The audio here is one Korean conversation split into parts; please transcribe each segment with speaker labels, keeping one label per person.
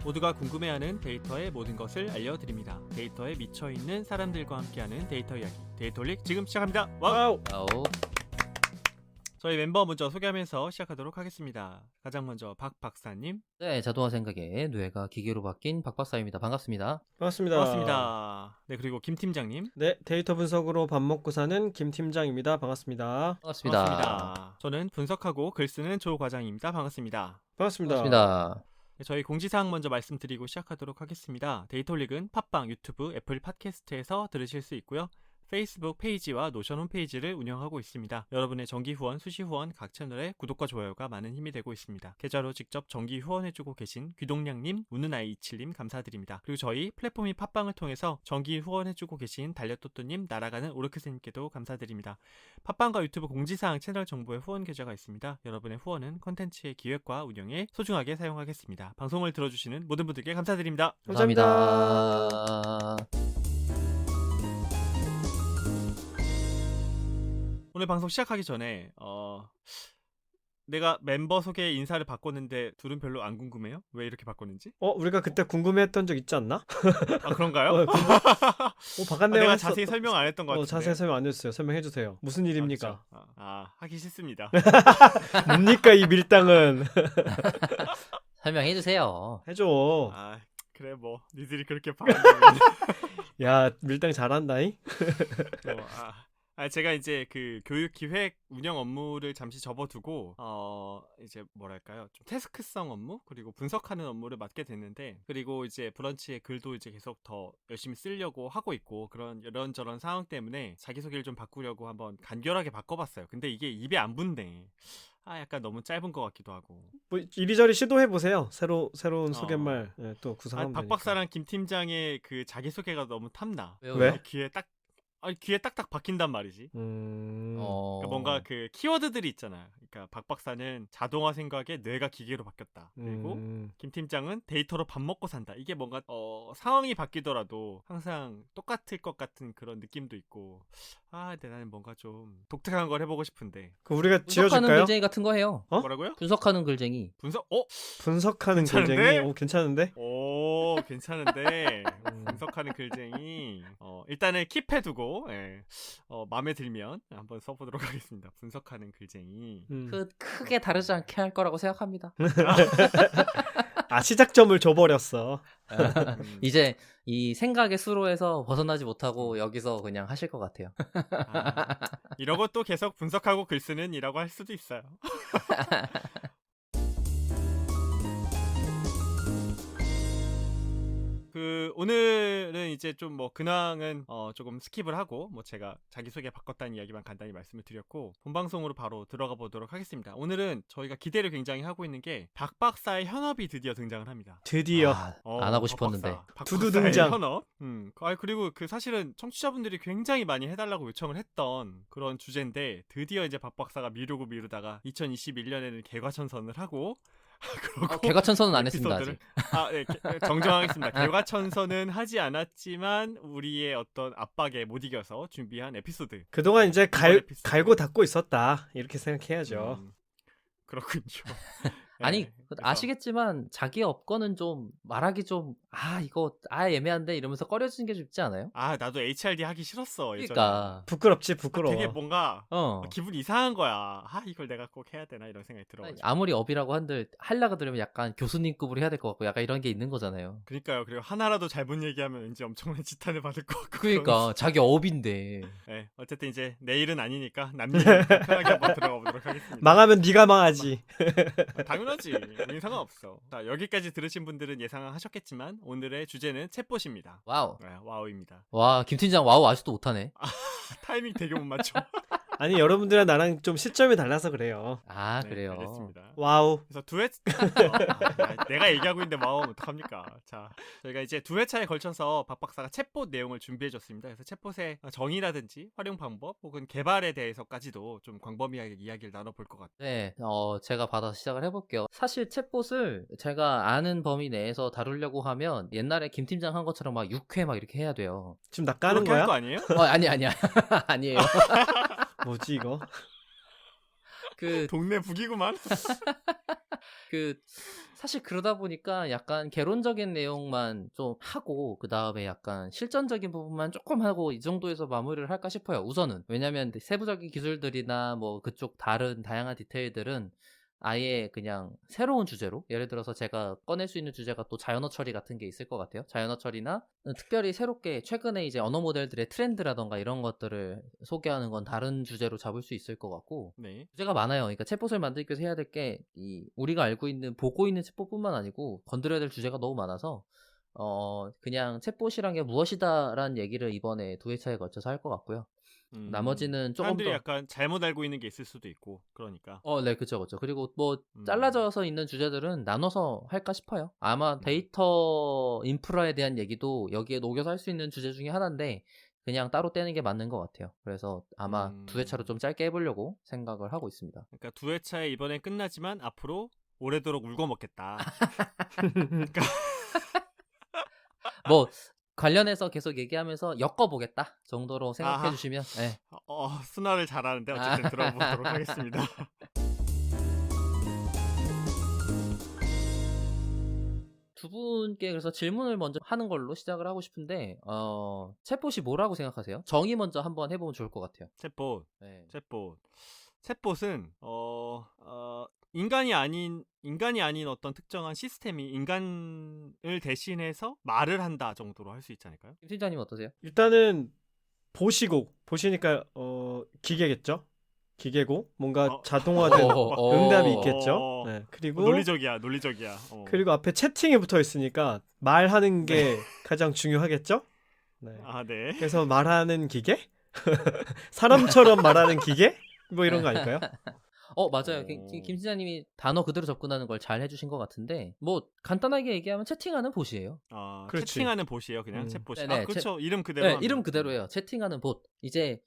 Speaker 1: 모두가 궁금해하는 데이터의 모든 것을 알려드립니다. 데이터에 미쳐있는 사람들과 함께하는 데이터 이야기 데이터릭 지금 시작합니다. 와우!
Speaker 2: 와우.
Speaker 1: 저희 멤버 먼저 소개하면서 시작하도록 하겠습니다. 가장 먼저 박 박사님.
Speaker 2: 네, 자동화 생각에 뇌가 기계로 바뀐 박 박사입니다. 반갑습니다.
Speaker 3: 반갑습니다.
Speaker 1: 반갑습니다. 네, 그리고 김 팀장님.
Speaker 3: 네, 데이터 분석으로 밥 먹고 사는 김 팀장입니다. 반갑습니다.
Speaker 2: 반갑습니다.
Speaker 1: 반갑습니다. 저는 분석하고 글 쓰는 조 과장입니다. 반갑습니다.
Speaker 3: 반갑습니다.
Speaker 2: 반갑습니다.
Speaker 1: 네, 저희 공지사항 먼저 말씀드리고 시작하도록 하겠습니다. 데이터릭은 팟빵, 유튜브, 애플 팟캐스트에서 들으실 수 있고요. 페이스북 페이지와 노션 홈페이지를 운영하고 있습니다. 여러분의 정기 후원, 수시 후원 각 채널에 구독과 좋아요가 많은 힘이 되고 있습니다. 계좌로 직접 정기 후원해주고 계신 귀동량님, 우는아이27님 감사드립니다. 그리고 저희 플랫폼인 팟빵을 통해서 정기 후원해주고 계신 달려또또님, 날아가는 오르크스님께도 감사드립니다. 팟빵과 유튜브 공지사항 채널 정보에 후원 계좌가 있습니다. 여러분의 후원은 콘텐츠의 기획과 운영에 소중하게 사용하겠습니다. 방송을 들어주시는 모든 분들께 감사드립니다.
Speaker 2: 감사합니다.
Speaker 1: 오늘 방송 시작하기 전에 내가 member 소개 인사를 바꿨는데 둘은 별로 안 궁금해요? 왜 이렇게 바꿨는지?
Speaker 3: 우리가 그때 궁금해했던 적 있지 않나?
Speaker 1: 아 그런가요?
Speaker 3: 바깥내용
Speaker 1: 내가
Speaker 3: 했어.
Speaker 1: 자세히 설명 안 했던 것 같은데.
Speaker 3: 자세히 설명 안 해주세요. 설명해 주세요. 무슨 일입니까?
Speaker 1: 하기 싫습니다.
Speaker 3: 뭡니까 이 밀당은?
Speaker 2: 설명해주세요.
Speaker 3: 해줘.
Speaker 1: 그래 뭐 니들이 그렇게 바라면
Speaker 3: 야, 밀당 잘한다잉?
Speaker 1: 제가 이제 그 교육 기획 운영 업무를 잠시 접어두고 이제 뭐랄까요, 좀 태스크성 업무 그리고 분석하는 업무를 맡게 됐는데, 그리고 이제 브런치의 글도 이제 계속 더 열심히 쓰려고 하고 있고, 그런 이런저런 상황 때문에 자기소개를 좀 바꾸려고 한번 간결하게 바꿔봤어요. 근데 이게 입에 안 붙네. 약간 너무 짧은 것 같기도 하고.
Speaker 3: 뭐 이리저리 시도해 보세요. 새로운 소개말 또 구상하면
Speaker 1: 박
Speaker 3: 되니까.
Speaker 1: 박사랑 김 팀장의 그 자기소개가 너무 탐나.
Speaker 2: 왜요?
Speaker 3: 왜?
Speaker 1: 귀에 딱딱 박힌단 말이지. 그러니까 뭔가 그 키워드들이 있잖아요. 그러니까 박 박사는 자동화 생각에 뇌가 기계로 바뀌었다. 그리고 김 팀장은 데이터로 밥 먹고 산다. 이게 뭔가 상황이 바뀌더라도 항상 똑같을 것 같은 그런 느낌도 있고. 근데 나는 뭔가 좀 독특한 걸 해보고 싶은데.
Speaker 3: 그 우리가
Speaker 2: 분석하는
Speaker 3: 지어줄까요?
Speaker 2: 글쟁이 같은 거 해요.
Speaker 1: 뭐라고요?
Speaker 2: 분석하는 글쟁이.
Speaker 3: 분석하는
Speaker 1: 괜찮은데?
Speaker 3: 글쟁이. 오, 괜찮은데?
Speaker 1: 오, 괜찮은데. 분석하는 글쟁이. 일단은 킵해두고 마음에 들면 한번 써보도록 하겠습니다. 분석하는 글쟁이.
Speaker 2: 크게 다르지 않게 할 거라고 생각합니다.
Speaker 3: 시작점을 줘버렸어.
Speaker 2: 이제 이 생각의 수로에서 벗어나지 못하고 여기서 그냥 하실 것 같아요.
Speaker 1: 이러고 또 계속 분석하고 글 쓰는 이라고 할 수도 있어요. 오늘은 이제 좀 뭐 근황은 조금 스킵을 하고, 뭐 제가 자기소개 바꿨다는 이야기만 간단히 말씀을 드렸고, 본방송으로 바로 들어가 보도록 하겠습니다. 오늘은 저희가 기대를 굉장히 하고 있는 게 박 박사의 현업이 드디어 등장을 합니다.
Speaker 3: 드디어.
Speaker 2: 안 하고 싶었는데.
Speaker 1: 박박사의
Speaker 3: 두두 등장.
Speaker 1: 현업. 그리고 그 사실은 청취자분들이 굉장히 많이 해달라고 요청을 했던 그런 주제인데, 드디어 이제 박 박사가 미루다가 2021년에는 개과천선을 하고,
Speaker 2: 개과천선은 안 했습니다 아직.
Speaker 1: 정정하겠습니다. 개과천선은 하지 않았지만 우리의 어떤 압박에 못 이겨서 준비한 에피소드.
Speaker 3: 그동안 이제
Speaker 1: 에피소드.
Speaker 3: 갈고 닦고 있었다. 이렇게 생각해야죠.
Speaker 1: 그렇군요.
Speaker 2: 아니
Speaker 1: 그래서
Speaker 2: 아시겠지만 자기 업거는 좀 말하기 좀 이거 애매한데 이러면서 꺼려지는 게 쉽지 않아요?
Speaker 1: 나도 HRD 하기 싫었어. 예전에.
Speaker 2: 그러니까
Speaker 3: 부끄럽지, 부끄러워.
Speaker 1: 되게 뭔가 기분 이상한 거야. 이걸 내가 꼭 해야 되나 이런 생각이 들어.
Speaker 2: 아무리 업이라고 한들 하려고 들으면 약간 교수님급으로 해야 될 것 같고 약간 이런 게 있는 거잖아요.
Speaker 1: 그러니까요. 그리고 하나라도 잘못 얘기하면 왠지 엄청난 지탄을 받을 것 같고.
Speaker 2: 그러니까 자기 업인데.
Speaker 1: 네, 어쨌든 이제 내일은 아니니까 남일 편하게 한번 들어가 보도록 하겠습니다.
Speaker 3: 망하면 네가 망하지.
Speaker 1: 당연하지. 우린 상관없어. 자, 여기까지 들으신 분들은 예상하셨겠지만 오늘의 주제는 챗봇입니다.
Speaker 2: 와우.
Speaker 1: 와우입니다.
Speaker 2: 와, 김 팀장 와우 아직도 못하네.
Speaker 1: 타이밍 되게 못 맞춰.
Speaker 3: 아니, 여러분들이랑 나랑 좀 시점이 달라서 그래요.
Speaker 1: 네,
Speaker 2: 그래요.
Speaker 1: 알겠습니다.
Speaker 3: 와우.
Speaker 1: 그래서 내가 얘기하고 있는데 와우 어떡합니까? 자, 저희가 이제 2회차에 걸쳐서 박 박사가 챗봇 내용을 준비해줬습니다. 그래서 챗봇의 정의라든지 활용 방법 혹은 개발에 대해서까지도 좀 광범위하게 이야기를 나눠볼 것 같아요.
Speaker 2: 네, 제가 받아서 시작을 해볼게요. 사실 챗봇을 제가 아는 범위 내에서 다루려고 하면 옛날에 김 팀장 한 것처럼 막 6회 막 이렇게 해야 돼요.
Speaker 3: 지금 나 까는
Speaker 1: 그렇게 할
Speaker 3: 거야?
Speaker 1: 거 아니에요?
Speaker 2: 아니야. 아니에요.
Speaker 3: 뭐지 이거?
Speaker 2: 그
Speaker 1: 동네 북이구만.
Speaker 2: 그 사실 그러다 보니까 약간 개론적인 내용만 좀 하고 그 다음에 약간 실전적인 부분만 조금 하고 이 정도에서 마무리를 할까 싶어요. 우선은 왜냐면 세부적인 기술들이나 뭐 그쪽 다른 다양한 디테일들은 아예 그냥 새로운 주제로 예를 들어서 제가 꺼낼 수 있는 주제가 또 자연어 처리 같은 게 있을 것 같아요. 자연어 처리나 특별히 새롭게 최근에 이제 언어 모델들의 트렌드라던가 이런 것들을 소개하는 건 다른 주제로 잡을 수 있을 것 같고
Speaker 1: 네.
Speaker 2: 주제가 많아요. 그러니까 챗봇을 만들기 위해서 해야 될 게 우리가 알고 있는 보고 있는 챗봇뿐만 아니고 건드려야 될 주제가 너무 많아서 그냥 챗봇이란 게 무엇이다라는 얘기를 이번에 두 회차에 걸쳐서 할 것 같고요. 나머지는 조금
Speaker 1: 사람들이
Speaker 2: 더
Speaker 1: 약간 잘못 알고 있는 게 있을 수도 있고 그러니까.
Speaker 2: 네, 그쵸, 그쵸. 그리고 뭐,
Speaker 1: 음.
Speaker 2: 잘라져서 있는 주제들은 나눠서 할까 싶어요. 아마 데이터 인프라에 대한 얘기도 여기에 녹여서 할 수 있는 주제 중에 하나인데, 그냥 따로 떼는 게 맞는 것 같아요. 그래서 아마 두 회차로 좀 짧게 해보려고 생각을 하고 있습니다.
Speaker 1: 그러니까 두 회차에 이번엔 끝나지만 앞으로 오래도록 울고 먹겠다.
Speaker 2: 뭐, 관련해서 계속 얘기하면서 엮어보겠다 정도로 생각해
Speaker 1: 아하.
Speaker 2: 주시면, 네.
Speaker 1: 순화를 잘하는데 어쨌든 들어보도록 하겠습니다.
Speaker 2: 두 분께 그래서 질문을 먼저 하는 걸로 시작을 하고 싶은데, 챗봇이 뭐라고 생각하세요? 정의 먼저 한번 해보면 좋을 것 같아요.
Speaker 1: 챗봇.
Speaker 2: 네.
Speaker 1: 챗봇은 인간이 아닌 어떤 특정한 시스템이 인간을 대신해서 말을 한다 정도로 할 수 있지 않을까요?
Speaker 2: 김 팀장님 어떠세요?
Speaker 3: 일단은 보시니까 기계겠죠. 기계고 뭔가 자동화된 응답이 있겠죠. 네. 그리고
Speaker 1: 논리적이야.
Speaker 3: 그리고 앞에 채팅이 붙어 있으니까 말하는 게 가장 중요하겠죠. 네.
Speaker 1: 네.
Speaker 3: 그래서 말하는 기계? 사람처럼 말하는 기계? 뭐 이런 거 아닐까요?
Speaker 2: 맞아요. 김 팀장님이 단어 그대로 접근하는 걸 잘 해주신 것 같은데, 뭐 간단하게 얘기하면 채팅하는 봇이에요.
Speaker 3: 그렇지.
Speaker 1: 채팅하는 봇이에요, 그냥 챗봇이.
Speaker 2: 네네,
Speaker 1: 그렇죠. 이름 그대로.
Speaker 2: 네,
Speaker 1: 하면.
Speaker 2: 이름 그대로예요. 채팅하는 봇. 이제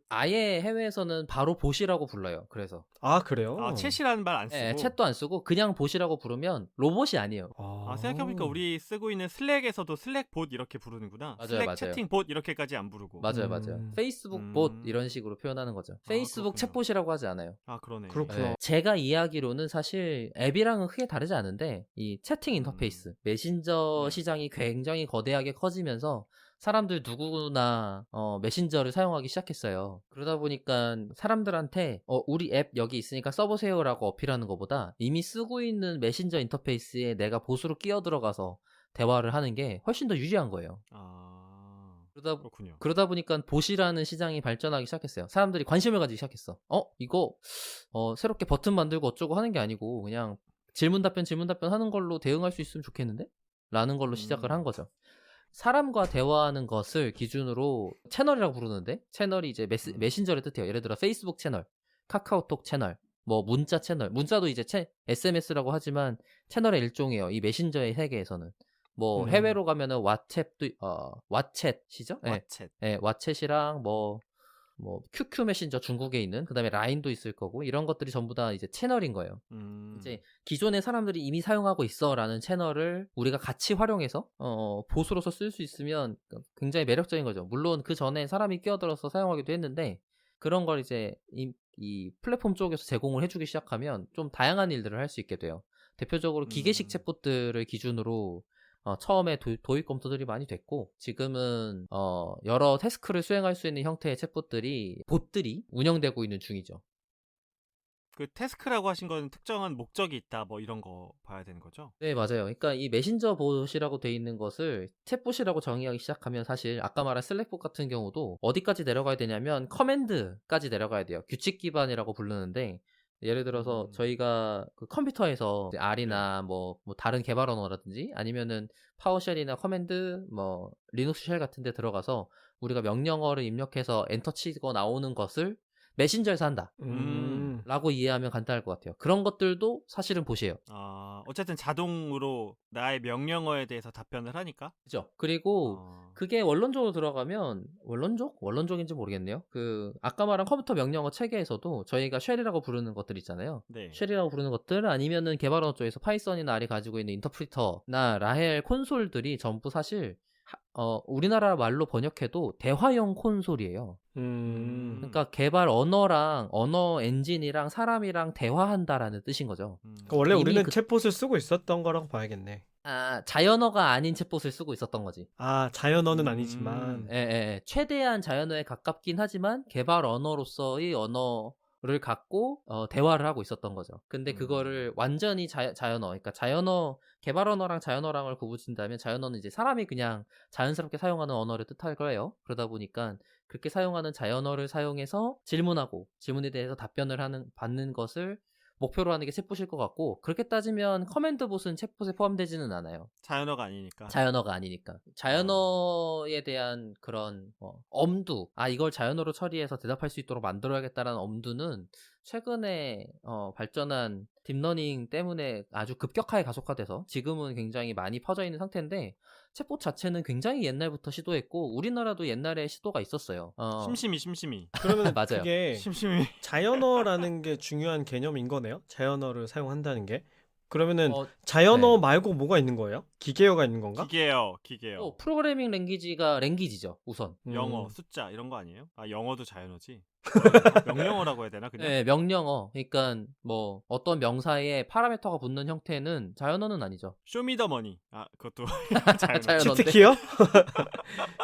Speaker 2: 아예 해외에서는 바로 봇이라고 불러요. 그래서
Speaker 3: 그래요?
Speaker 1: 챗이라는 말 안 쓰고.
Speaker 2: 네, 챗도 안 쓰고 그냥 봇이라고 부르면 로봇이 아니에요.
Speaker 1: 생각해보니까 우리 쓰고 있는 슬랙에서도 슬랙 봇 이렇게 부르는구나.
Speaker 2: 맞아요,
Speaker 1: 슬랙
Speaker 2: 맞아요.
Speaker 1: 채팅 봇 이렇게까지 안 부르고.
Speaker 2: 맞아요. 페이스북 봇 이런 식으로 표현하는 거죠. 페이스북
Speaker 1: 그렇구나.
Speaker 2: 챗봇이라고 하지 않아요.
Speaker 1: 그러네.
Speaker 3: 그렇구나.
Speaker 2: 제가 이해하기로는 사실 앱이랑은 크게 다르지 않은데 이 채팅 인터페이스, 메신저
Speaker 1: 네.
Speaker 2: 시장이 굉장히 거대하게 커지면서 사람들 누구나 메신저를 사용하기 시작했어요. 그러다 보니까 사람들한테 우리 앱 여기 있으니까 써보세요라고 어필하는 것보다 이미 쓰고 있는 메신저 인터페이스에 내가 보수로 끼어 들어가서 대화를 하는 게 훨씬 더 유리한 거예요.
Speaker 1: 그렇군요.
Speaker 2: 그러다 보니까 봇이라는 시장이 발전하기 시작했어요. 사람들이 관심을 가지기 시작했어. 이거 새롭게 버튼 만들고 어쩌고 하는 게 아니고 그냥 질문 답변 하는 걸로 대응할 수 있으면 좋겠는데? 라는 걸로 시작을 한 거죠. 사람과 대화하는 것을 기준으로 채널이라고 부르는데, 채널이 이제 메신저를 뜻해요. 예를 들어 페이스북 채널, 카카오톡 채널, 뭐 문자 채널, 문자도 이제 SMS라고 하지만 채널의 일종이에요. 이 메신저의 세계에서는. 뭐 해외로 가면은 왓챗도 왓챗이죠?
Speaker 1: 왓챗.
Speaker 2: 네, 왓챗이랑 뭐 QQ 메신저 중국에 있는, 그다음에 라인도 있을 거고, 이런 것들이 전부 다 이제 채널인 거예요. 이제 기존의 사람들이 이미 사용하고 있어라는 채널을 우리가 같이 활용해서 봇으로서 쓸 수 있으면 굉장히 매력적인 거죠. 물론 그 전에 사람이 끼어들어서 사용하기도 했는데, 그런 걸 이제 이 플랫폼 쪽에서 제공을 해주기 시작하면 좀 다양한 일들을 할 수 있게 돼요. 대표적으로 기계식 챗봇들을 기준으로 처음에 도입 검토들이 많이 됐고, 지금은 여러 태스크를 수행할 수 있는 형태의 챗봇들이 봇들이 운영되고 있는 중이죠.
Speaker 1: 그 태스크라고 하신 건 특정한 목적이 있다 뭐 이런 거 봐야 되는 거죠?
Speaker 2: 네, 맞아요. 그러니까 이 메신저 봇이라고 돼 있는 것을 챗봇이라고 정의하기 시작하면 사실 아까 말한 슬랙봇 같은 경우도 어디까지 내려가야 되냐면 커맨드까지 내려가야 돼요. 규칙 기반이라고 부르는데, 예를 들어서 저희가 그 컴퓨터에서 R이나 뭐 다른 개발 언어라든지 아니면은 파워쉘이나 커맨드, 뭐 리눅스 쉘 같은 데 들어가서 우리가 명령어를 입력해서 엔터 치고 나오는 것을 메신저에서 한다 라고 이해하면 간단할 것 같아요. 그런 것들도 사실은 봇이에요.
Speaker 1: 어쨌든 자동으로 나의 명령어에 대해서 답변을 하니까.
Speaker 2: 그죠? 그리고 그게 원론적으로 들어가면 원론적인지 모르겠네요. 그 아까 말한 컴퓨터 명령어 체계에서도 저희가 쉘이라고 부르는 것들 있잖아요.
Speaker 1: 네.
Speaker 2: 쉘이라고 부르는 것들, 아니면은 개발 언어 쪽에서 파이썬이나 R이 가지고 있는 인터프리터나 라헬 콘솔들이 전부 사실 우리나라 말로 번역해도 대화형 콘솔이에요. 그러니까 개발 언어랑 언어 엔진이랑 사람이랑 대화한다라는 뜻인 거죠.
Speaker 3: 그러니까 원래
Speaker 2: 이미
Speaker 3: 우리는
Speaker 2: 그-
Speaker 3: 챗봇을 쓰고 있었던 거라고 봐야겠네.
Speaker 2: 자연어가 아닌 챗봇을 쓰고 있었던 거지.
Speaker 3: 아, 자연어는 아니지만.
Speaker 2: 최대한 자연어에 가깝긴 하지만 개발 언어로서의 언어를 갖고 대화를 하고 있었던 거죠. 근데 그거를 완전히 자연어, 그러니까 자연어, 개발 언어랑 자연어랑을 구분진다면 자연어는 이제 사람이 그냥 자연스럽게 사용하는 언어를 뜻할 거예요. 그러다 보니까 그렇게 사용하는 자연어를 사용해서 질문하고 질문에 대해서 답변을 받는 것을 목표로 하는 게 챗봇일 것 같고, 그렇게 따지면 커맨드봇은 챗봇에 포함되지는 않아요.
Speaker 1: 자연어가 아니니까.
Speaker 2: 자연어가 아니니까. 자연어에 대한 그런 엄두, 이걸 자연어로 처리해서 대답할 수 있도록 만들어야겠다라는 엄두는 최근에 발전한 딥러닝 때문에 아주 급격하게 가속화돼서 지금은 굉장히 많이 퍼져 있는 상태인데, 챗봇 자체는 굉장히 옛날부터 시도했고 우리나라도 옛날에 시도가 있었어요.
Speaker 1: 심심이.
Speaker 3: 그러면
Speaker 2: 맞아요.
Speaker 3: 그게
Speaker 1: 심심이.
Speaker 3: 자연어라는 게 중요한 개념인 거네요. 자연어를 사용한다는 게. 그러면은
Speaker 2: 어,
Speaker 3: 자연어
Speaker 2: 네.
Speaker 3: 말고 뭐가 있는 거예요? 기계어가 있는 건가?
Speaker 1: 기계어.
Speaker 2: 프로그래밍 랭귀지가 랭귀지죠, 우선.
Speaker 1: 영어, 숫자 이런 거 아니에요? 영어도 자연어지. 명령어라고 해야 되나 그냥?
Speaker 2: 네, 명령어. 그러니까 뭐 어떤 명사에 파라미터가 붙는 형태는 자연어는 아니죠.
Speaker 1: 쇼미더머니. 그것도 자연어.
Speaker 2: 자연어인데.
Speaker 3: 치트키요?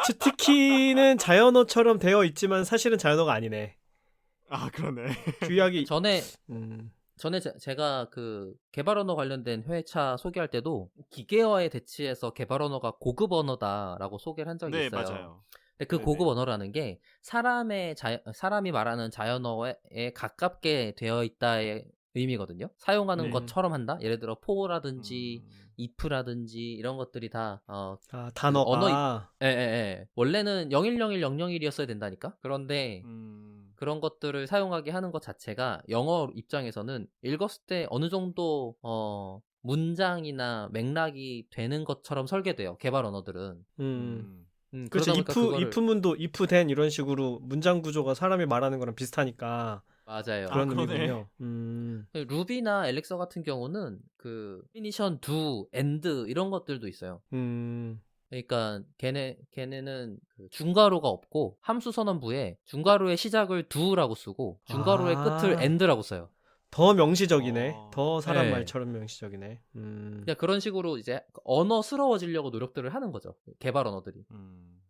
Speaker 3: 치트키는 자연어처럼 되어 있지만 사실은 자연어가 아니네.
Speaker 1: 그러네.
Speaker 3: 규약이
Speaker 2: 전에
Speaker 3: 음.
Speaker 2: 제가 그 개발 언어 관련된 회차 소개할 때도 기계어에 대치해서 개발 언어가 고급 언어다라고 소개를 한 적이
Speaker 1: 네,
Speaker 2: 있어요.
Speaker 1: 맞아요.
Speaker 2: 근데 그
Speaker 1: 네네.
Speaker 2: 고급 언어라는 게 사람이 말하는 자연어에 가깝게 되어 있다의 의미거든요. 사용하는
Speaker 1: 네.
Speaker 2: 것처럼 한다. 예를 들어 for라든지
Speaker 1: 음.
Speaker 2: if라든지 이런 것들이 다
Speaker 3: 단어가
Speaker 2: 원래는 010100일이었어야 된다니까. 그런데 그런 것들을 사용하게 하는 것 자체가 영어 입장에서는 읽었을 때 어느 정도 문장이나 맥락이 되는 것처럼 설계돼요. 개발 언어들은.
Speaker 3: 그렇죠.
Speaker 2: 그러다 보니까
Speaker 3: if문도 if then 이런 식으로 문장 구조가 사람이 말하는 거랑 비슷하니까
Speaker 2: 맞아요.
Speaker 3: 그런
Speaker 1: 그러네.
Speaker 3: 의미군요.
Speaker 2: 루비나 엘릭서 같은 경우는 그 definition, do, and 이런 것들도 있어요. 그러니까 걔네는 그 중괄호가 없고 함수 선언부에 중괄호의 시작을 do라고 쓰고 중괄호의 끝을 and라고 써요.
Speaker 3: 더 명시적이네. 더 사람
Speaker 2: 네.
Speaker 3: 말처럼 명시적이네.
Speaker 2: 그러니까 그런 식으로 이제 언어스러워지려고 노력들을 하는 거죠. 개발 언어들이.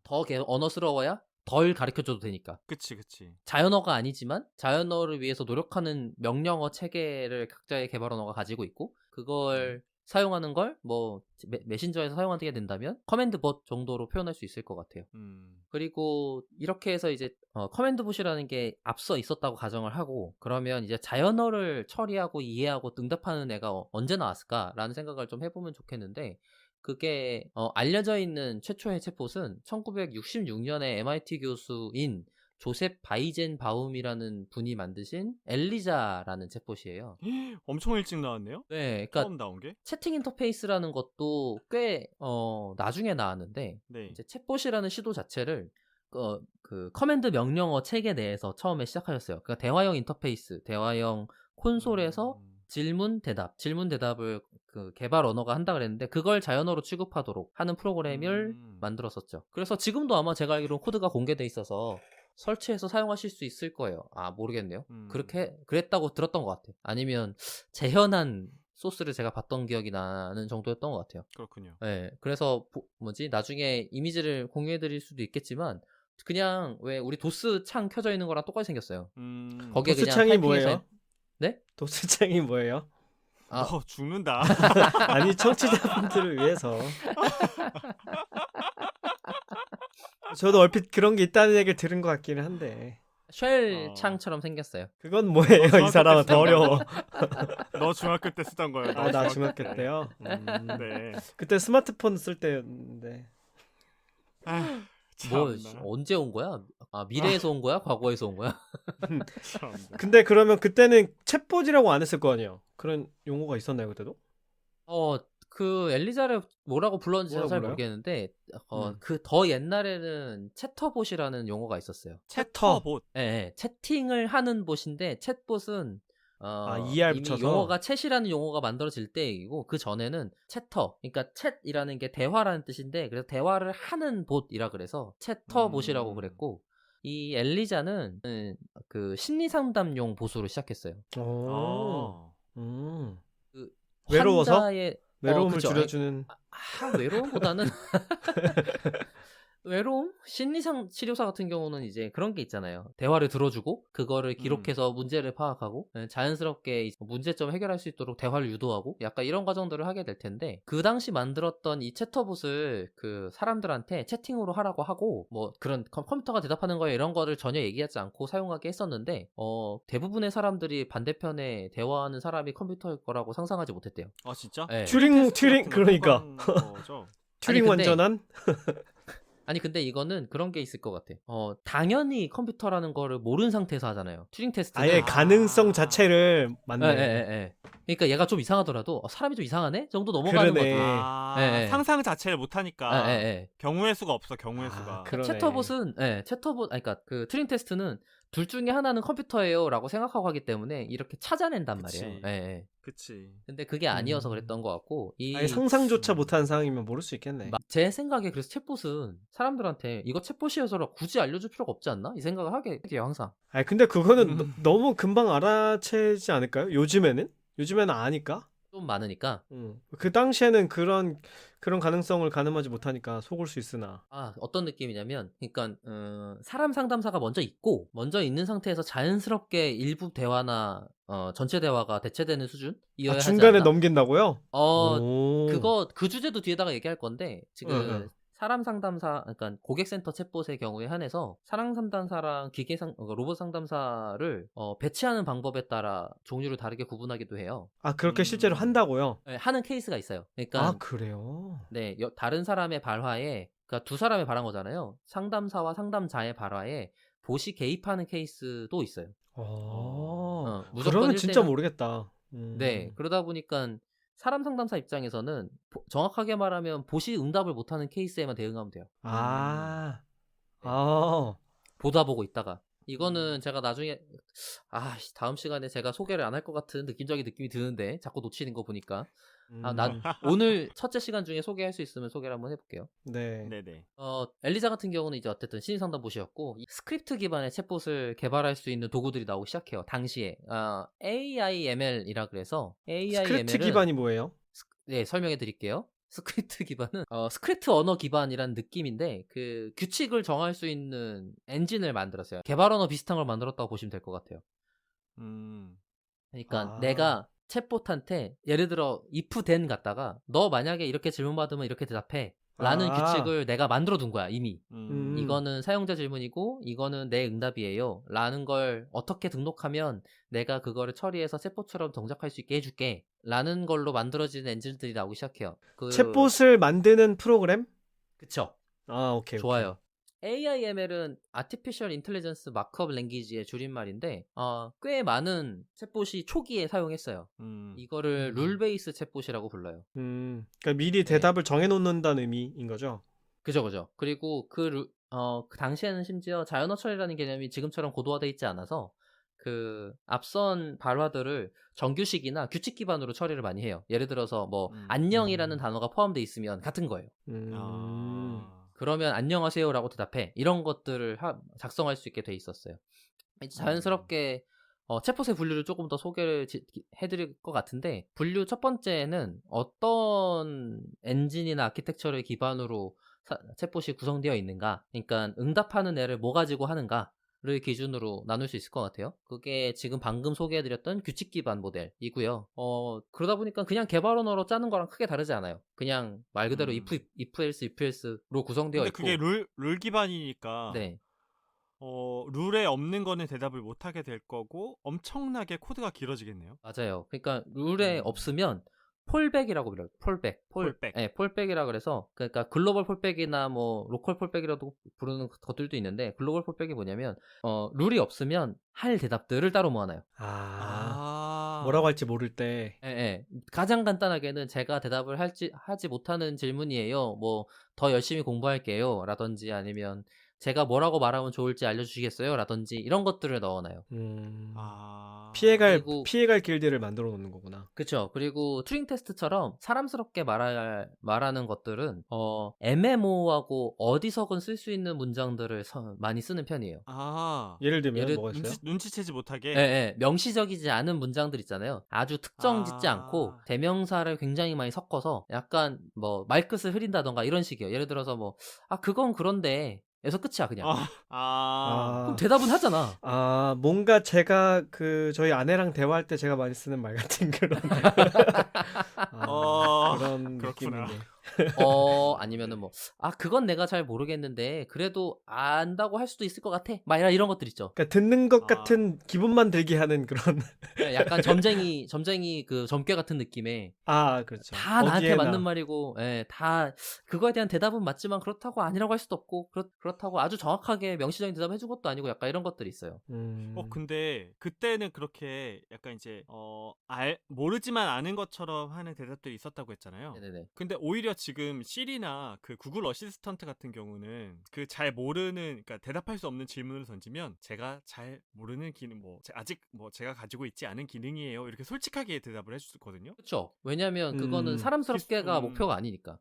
Speaker 2: 더 언어스러워야 덜 가르쳐줘도 되니까.
Speaker 1: 그치.
Speaker 2: 자연어가 아니지만 자연어를 위해서 노력하는 명령어 체계를 각자의 개발 언어가 가지고 있고, 그걸 사용하는 걸 뭐 메신저에서 사용하게 된다면 커맨드 봇 정도로 표현할 수 있을 것 같아요. 그리고 이렇게 해서 이제 커맨드 봇이라는 게 앞서 있었다고 가정을 하고, 그러면 이제 자연어를 처리하고 이해하고 응답하는 애가 언제 나왔을까라는 생각을 좀 해보면 좋겠는데, 그게 알려져 있는 최초의 챗봇은 1966년에 MIT 교수인 조셉 바이젠바움이라는 분이 만드신 엘리자라는 챗봇이에요.
Speaker 1: 엄청 일찍 나왔네요.
Speaker 2: 네, 그러니까
Speaker 1: 처음 나온 게.
Speaker 2: 채팅 인터페이스라는 것도 꽤 나중에 나왔는데,
Speaker 1: 네.
Speaker 2: 이제 챗봇이라는 시도 자체를 그 커맨드 명령어 체계 내에서 처음에 시작하셨어요. 그러니까 대화형 인터페이스, 대화형 콘솔에서 질문 대답을 그 개발 언어가 한다 그랬는데, 그걸 자연어로 취급하도록 하는 프로그램을 만들었었죠. 그래서 지금도 아마 제가 알기로는 코드가 공개돼 있어서 설치해서 사용하실 수 있을 거예요. 모르겠네요. 그랬다고 들었던 것 같아요. 아니면 재현한 소스를 제가 봤던 기억이 나는 정도였던 것 같아요.
Speaker 1: 그렇군요.
Speaker 2: 네, 그래서 나중에 이미지를 공유해드릴 수도 있겠지만, 그냥 왜 우리 도스 창 켜져 있는 거랑 똑같이 생겼어요. 거기에
Speaker 3: 도스
Speaker 2: 그냥
Speaker 3: 창이
Speaker 2: 타이핑해서
Speaker 3: 뭐예요?
Speaker 2: 네?
Speaker 3: 도스 창이 뭐예요?
Speaker 1: 너 죽는다.
Speaker 3: 아니, 청취자분들을 위해서. 저도 얼핏 그런 게 있다는 얘기를 들은 것 같기는 한데.
Speaker 2: 쉘 창처럼 생겼어요.
Speaker 3: 그건 뭐예요? 이 사람은 더 어려워.
Speaker 1: 너 중학교 때 쓰던 거예요.
Speaker 3: 나 중학교 때요?
Speaker 1: 네.
Speaker 3: 그때 스마트폰 쓸 때였는데.
Speaker 2: 뭐 언제 온 거야? 미래에서 온 거야? 과거에서 온 거야?
Speaker 3: 근데 그러면 그때는 챗봇이라고 안 했을 거 아니에요? 그런 용어가 있었나요 그때도?
Speaker 2: 그 엘리자를 뭐라고 불렀는지
Speaker 3: 뭐라고
Speaker 2: 잘
Speaker 3: 불러요?
Speaker 2: 모르겠는데, 그 더 옛날에는 채터봇이라는 용어가 있었어요.
Speaker 1: 채터봇.
Speaker 2: 네, 채팅을 하는 봇인데, 챗봇은
Speaker 3: ER
Speaker 2: 이미
Speaker 3: 붙여서?
Speaker 2: 용어가 챗이라는 용어가 만들어질 때이고 그 전에는 채터, 그러니까 챗이라는 게 대화라는 뜻인데 그래서 대화를 하는 봇이라 그래서 채터 봇이라고 그랬고 이 엘리자는 그 심리 상담용 보수로 시작했어요.
Speaker 3: 오. 음.
Speaker 2: 그
Speaker 3: 외로워서?
Speaker 2: 환자의
Speaker 3: 외로움을
Speaker 2: 그쵸.
Speaker 3: 줄여주는.
Speaker 2: 외로움보다는 외로움? 심리상 치료사 같은 경우는 이제 그런 게 있잖아요. 대화를 들어주고 그거를 기록해서 문제를 파악하고 자연스럽게 이제 문제점 해결할 수 있도록 대화를 유도하고 약간 이런 과정들을 하게 될 텐데 그 당시 만들었던 이 채터봇을 그 사람들한테 채팅으로 하라고 하고 뭐 그런 컴퓨터가 대답하는 거에 이런 거를 전혀 얘기하지 않고 사용하게 했었는데 대부분의 사람들이 반대편에 대화하는 사람이 컴퓨터일 거라고 상상하지 못했대요.
Speaker 1: 아 진짜?
Speaker 2: 네.
Speaker 3: 튜링 그러니까.
Speaker 1: 거죠?
Speaker 3: 튜링
Speaker 2: 근데-
Speaker 3: 완전한?
Speaker 2: 아니 근데 이거는 그런 게 있을 것 같아. 당연히 컴퓨터라는 거를 모르는 상태에서 하잖아요. 튜링 테스트는.
Speaker 3: 아예
Speaker 1: 아.
Speaker 3: 가능성 자체를
Speaker 2: 예,
Speaker 3: 맞네.
Speaker 2: 예, 예. 그러니까 얘가 좀 이상하더라도 사람이 좀 이상하네 정도 넘어가는
Speaker 3: 그러네.
Speaker 2: 거지.
Speaker 1: 아,
Speaker 2: 예, 예.
Speaker 1: 상상 자체를 못하니까
Speaker 2: 예, 예, 예.
Speaker 1: 경우의 수가 없어. 경우의
Speaker 3: 아,
Speaker 1: 수가.
Speaker 3: 그러네.
Speaker 2: 채터봇은 그러니까 그 튜링 테스트는 둘 중에 하나는 컴퓨터예요라고 생각하고 하기 때문에 이렇게 찾아낸단
Speaker 1: 그치.
Speaker 2: 말이에요. 예, 예.
Speaker 1: 그치.
Speaker 2: 근데 그게 아니어서 그랬던 것 같고
Speaker 3: 아예 상상조차 못하는 상황이면 모를 수 있겠네.
Speaker 2: 제 생각에 그래서 챗봇은 사람들한테 이거 챗봇이어서 굳이 알려줄 필요가 없지 않나? 이 생각을 하게 돼요 항상.
Speaker 3: 아니 근데 그거는 너무 금방 알아채지 않을까요? 요즘에는 아니까.
Speaker 2: 좀 많으니까.
Speaker 3: 그 당시에는 그런 가능성을 가늠하지 못하니까 속을 수 있으나.
Speaker 2: 어떤 느낌이냐면, 그러니까 사람 상담사가 먼저 있는 상태에서 자연스럽게 일부 대화나 전체 대화가 대체되는 수준이어야 하지
Speaker 3: 중간에
Speaker 2: 않나?
Speaker 3: 넘긴다고요? 오.
Speaker 2: 그 주제도 뒤에다가 얘기할 건데 지금
Speaker 3: 응.
Speaker 2: 사람 상담사, 그러니까 고객센터 챗봇의 경우에 한해서 사람 상담사랑 로봇 상담사를 배치하는 방법에 따라 종류를 다르게 구분하기도 해요.
Speaker 3: 그렇게 실제로 한다고요?
Speaker 2: 네, 하는 케이스가 있어요. 그러니까
Speaker 3: 아 그래요?
Speaker 2: 네, 다른 사람의 발화에, 그러니까 두 사람의 발화인 거잖아요. 상담사와 상담자의 발화에 봇이 개입하는 케이스도 있어요. 무조건
Speaker 3: 그러면 진짜
Speaker 2: 1대1.
Speaker 3: 모르겠다.
Speaker 2: 네, 그러다 보니까 사람 상담사 입장에서는 정확하게 말하면 봇이 응답을 못하는 케이스에만 대응하면 돼요.
Speaker 3: 아.
Speaker 2: 네.
Speaker 3: 아.
Speaker 2: 보다 보고 있다가. 이거는 제가 나중에 다음 시간에 제가 소개를 안 할 것 같은 느낌적인 느낌이 드는데 자꾸 놓치는 거 보니까 오늘 첫째 시간 중에 소개할 수 있으면 소개를 한번 해볼게요.
Speaker 3: 네.
Speaker 1: 네네.
Speaker 2: 엘리자 같은 경우는 이제 어쨌든 신입상담봇이었고 스크립트 기반의 챗봇을 개발할 수 있는 도구들이 나오기 시작해요. 당시에 AIML이라 그래서 AIML은
Speaker 3: 스크립트 기반이 뭐예요?
Speaker 2: 네, 설명해 드릴게요. 스크립트 기반은 스크립트 언어 기반이라는 느낌인데 그 규칙을 정할 수 있는 엔진을 만들었어요. 개발 언어 비슷한 걸 만들었다고 보시면 될 것 같아요. 그러니까 내가 챗봇한테 예를 들어 if then 갖다가 너 만약에 이렇게 질문 받으면 이렇게 대답해 라는 규칙을 내가 만들어 둔 거야 이미. 이거는 사용자 질문이고 이거는 내 응답이에요 라는 걸 어떻게 등록하면 내가 그거를 처리해서 챗봇처럼 동작할 수 있게 해줄게 라는 걸로 만들어지는 엔진들이 나오기 시작해요.
Speaker 3: 챗봇을 만드는 프로그램?
Speaker 2: 그쵸.
Speaker 3: 오케이.
Speaker 2: 좋아요. AIML은 Artificial Intelligence Markup Language의 줄임말인데 꽤 많은 챗봇이 초기에 사용했어요. 이거를 룰 베이스 챗봇이라고 불러요.
Speaker 3: 그러니까 미리 대답을 정해놓는다는 의미인 거죠?
Speaker 2: 그죠. 그리고 그 당시에는 심지어 자연어 처리라는 개념이 지금처럼 고도화되어 있지 않아서 그 앞선 발화들을 정규식이나 규칙 기반으로 처리를 많이 해요. 예를 들어서 뭐 안녕이라는 단어가 포함되어 있으면 같은 거예요. 그러면 안녕하세요라고 대답해. 이런 것들을 작성할 수 있게 돼 있었어요. 이제 자연스럽게 챗봇의 분류를 조금 더 소개를 해드릴 것 같은데 분류 첫 번째는 어떤 엔진이나 아키텍처를 기반으로 챗봇이 구성되어 있는가, 그러니까 응답하는 애를 뭐 가지고 하는가를 기준으로 나눌 수 있을 것 같아요. 그게 지금 방금 소개해드렸던 규칙 기반 모델이고요. 그러다 보니까 그냥 개발 언어로 짜는 거랑 크게 다르지 않아요. 그냥 말 그대로 if else로 구성되어
Speaker 1: 근데
Speaker 2: 있고.
Speaker 1: 그게 룰 기반이니까
Speaker 2: 네.
Speaker 1: 룰에 없는 거는 대답을 못 하게 될 거고 엄청나게 코드가 길어지겠네요.
Speaker 2: 맞아요. 그러니까 룰에 없으면 폴백이라고 불러요. 폴백. 네, 폴백이라 그래서 그러니까 글로벌 폴백이나 뭐 로컬 폴백이라도 부르는 것들도 있는데 글로벌 폴백이 뭐냐면 룰이 없으면 할 대답들을 따로 모아놔요.
Speaker 3: 뭐라고 할지 모를 때.
Speaker 2: 예. 가장 간단하게는 제가 대답을 하지 못하는 질문이에요. 뭐 더 열심히 공부할게요. 라든지 아니면 제가 뭐라고 말하면 좋을지 알려주시겠어요? 라든지 이런 것들을 넣어놔요.
Speaker 1: 아.
Speaker 2: 그리고
Speaker 3: 피해갈 길들을 만들어 놓는 거구나.
Speaker 2: 그쵸. 그리고 튜링 테스트처럼 사람스럽게 말하는 것들은 MMO하고 어디서건 쓸 수 있는 문장들을 많이 쓰는 편이에요.
Speaker 1: 아.
Speaker 3: 예를 들면
Speaker 2: 예를-
Speaker 3: 뭐가 있어요?
Speaker 1: 눈치채지 못하게.
Speaker 2: 예, 예. 명시적이지 않은 문장들 있잖아요. 아주 특정 짓지 않고
Speaker 1: 아.
Speaker 2: 대명사를 굉장히 많이 섞어서 약간 뭐 말끝을 흐린다던가 이런 식이에요. 예를 들어서 뭐 그건 그런데 에서 끝이야 그냥. 그럼 대답은 하잖아.
Speaker 3: 뭔가 제가 저희 아내랑 대화할 때 제가 많이 쓰는 말 같은 그런 그런
Speaker 1: 그렇구나.
Speaker 3: 느낌인데.
Speaker 2: 아니면은 뭐 그건 내가 잘 모르겠는데 그래도 안다고 할 수도 있을 것 같아. 막 이런 것들 있죠.
Speaker 3: 그러니까 듣는 것 같은 기분만 들게 하는 그런.
Speaker 2: 예, 약간 점쟁이 그 점괘 같은 느낌의
Speaker 3: 그렇죠.
Speaker 2: 다 나한테
Speaker 3: 어디에나.
Speaker 2: 맞는 말이고, 예, 다 그거에 대한 대답은 맞지만 그렇다고 아니라고 할 수도 없고 그렇다고 아주 정확하게 명시적인 대답을 해준 것도 아니고 약간 이런 것들이 있어요.
Speaker 1: 근데 그때는 그렇게 약간 이제 모르지만 아는 것처럼 하는 대답들이 있었다고 했잖아요.
Speaker 2: 네네네.
Speaker 1: 근데 오히려 지금 시리나 그 구글 어시스턴트 같은 경우는 그 잘 모르는, 그러니까 대답할 수 없는 질문을 던지면 제가 잘 모르는 기능, 아직 제가 가지고 있지 않은 기능이에요, 이렇게 솔직하게 대답을 해줄 수 있거든요.
Speaker 2: 그렇죠. 왜냐하면 그거는 사람스럽게가 목표가 아니니까.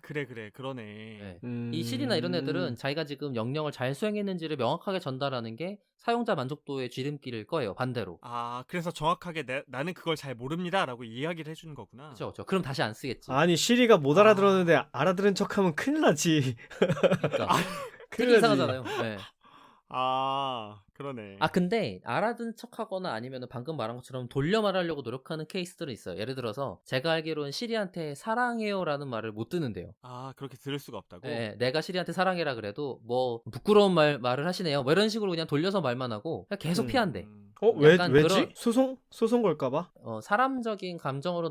Speaker 1: 그래 그러네.
Speaker 2: 네. 이 실이나 이런 애들은 자기가 지금 영역을 잘 수행했는지를 명확하게 전달하는 게 사용자 만족도의 지름길일 거예요. 반대로.
Speaker 1: 그래서 정확하게 나는 그걸 잘 모릅니다라고 이야기를 해주는 거구나.
Speaker 2: 그렇죠. 그럼 다시 안 쓰겠지.
Speaker 3: 아니 시리가 못 알아들었는데 알아들은 척하면 큰일 나지.
Speaker 2: 그러니까
Speaker 3: 큰일
Speaker 2: 되게
Speaker 3: 나지.
Speaker 2: 이상하잖아요. 네.
Speaker 1: 그러네.
Speaker 2: 근데 알아듣는 척하거나 아니면 방금 말한 것처럼 돌려 말하려고 노력하는 케이스들은 있어요. 예를 들어서 제가 알기로는 시리한테 사랑해요라는 말을 못 듣는데요.
Speaker 1: 그렇게 들을 수가 없다고?
Speaker 2: 네, 내가 시리한테 사랑해라 그래도 뭐 부끄러운 말을 하시네요. 뭐 이런 식으로 그냥 돌려서 말만 하고 그냥 계속 피한대. 약간
Speaker 3: 왜지? 소송 걸까봐?
Speaker 2: 사람적인 감정으로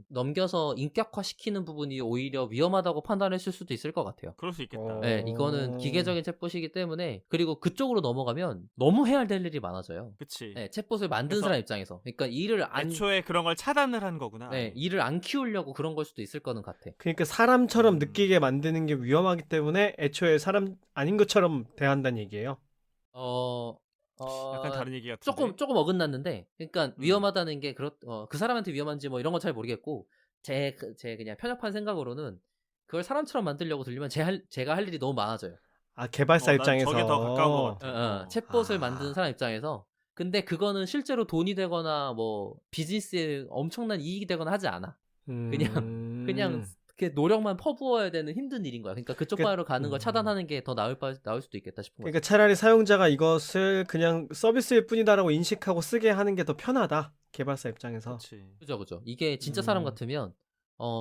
Speaker 2: 넘겨서 인격화시키는 부분이 오히려 위험하다고 판단했을 수도 있을 것 같아요.
Speaker 1: 그럴 수 있겠다.
Speaker 2: 네, 이거는 기계적인 챗봇이기 때문에, 그리고 그쪽으로 넘어가면 너무 해야 될 일이 많아져요.
Speaker 1: 그치.
Speaker 2: 네, 챗봇을 만든
Speaker 1: 그래서
Speaker 2: 사람 입장에서. 그러니까
Speaker 1: 애초에 그런 걸 차단을 한 거구나.
Speaker 2: 네, 일을 안 키우려고 그런 걸 수도 있을 거는 같아.
Speaker 3: 그러니까 사람처럼 느끼게 만드는 게 위험하기 때문에 애초에 사람 아닌 것처럼 대한다는 얘기예요.
Speaker 1: 약간 다른 얘기 같은데.
Speaker 2: 조금 어긋났는데, 그러니까 위험하다는 게 그 사람한테 위험한지 뭐 이런 건 잘 모르겠고, 제 그냥 편협한 생각으로는 그걸 사람처럼 만들려고 들리면 제가 할 일이 너무 많아져요.
Speaker 3: 개발사
Speaker 1: 난
Speaker 3: 입장에서.
Speaker 1: 저게 더 가까운 것 같아.
Speaker 2: 챗봇을 만드는 사람 입장에서. 근데 그거는 실제로 돈이 되거나 뭐 비즈니스에 엄청난 이익이 되거나 하지 않아. 그냥 이렇게 노력만 퍼부어야 되는 힘든 일인 거야. 그러니까 그쪽 방향으로 가는 걸 차단하는 게 더 나을 수도 있겠다 싶은 거야.
Speaker 3: 그러니까 차라리 사용자가 이것을 그냥 서비스일 뿐이다라고 인식하고 쓰게 하는 게 더 편하다. 개발사 입장에서.
Speaker 2: 그죠. 이게 진짜 사람 같으면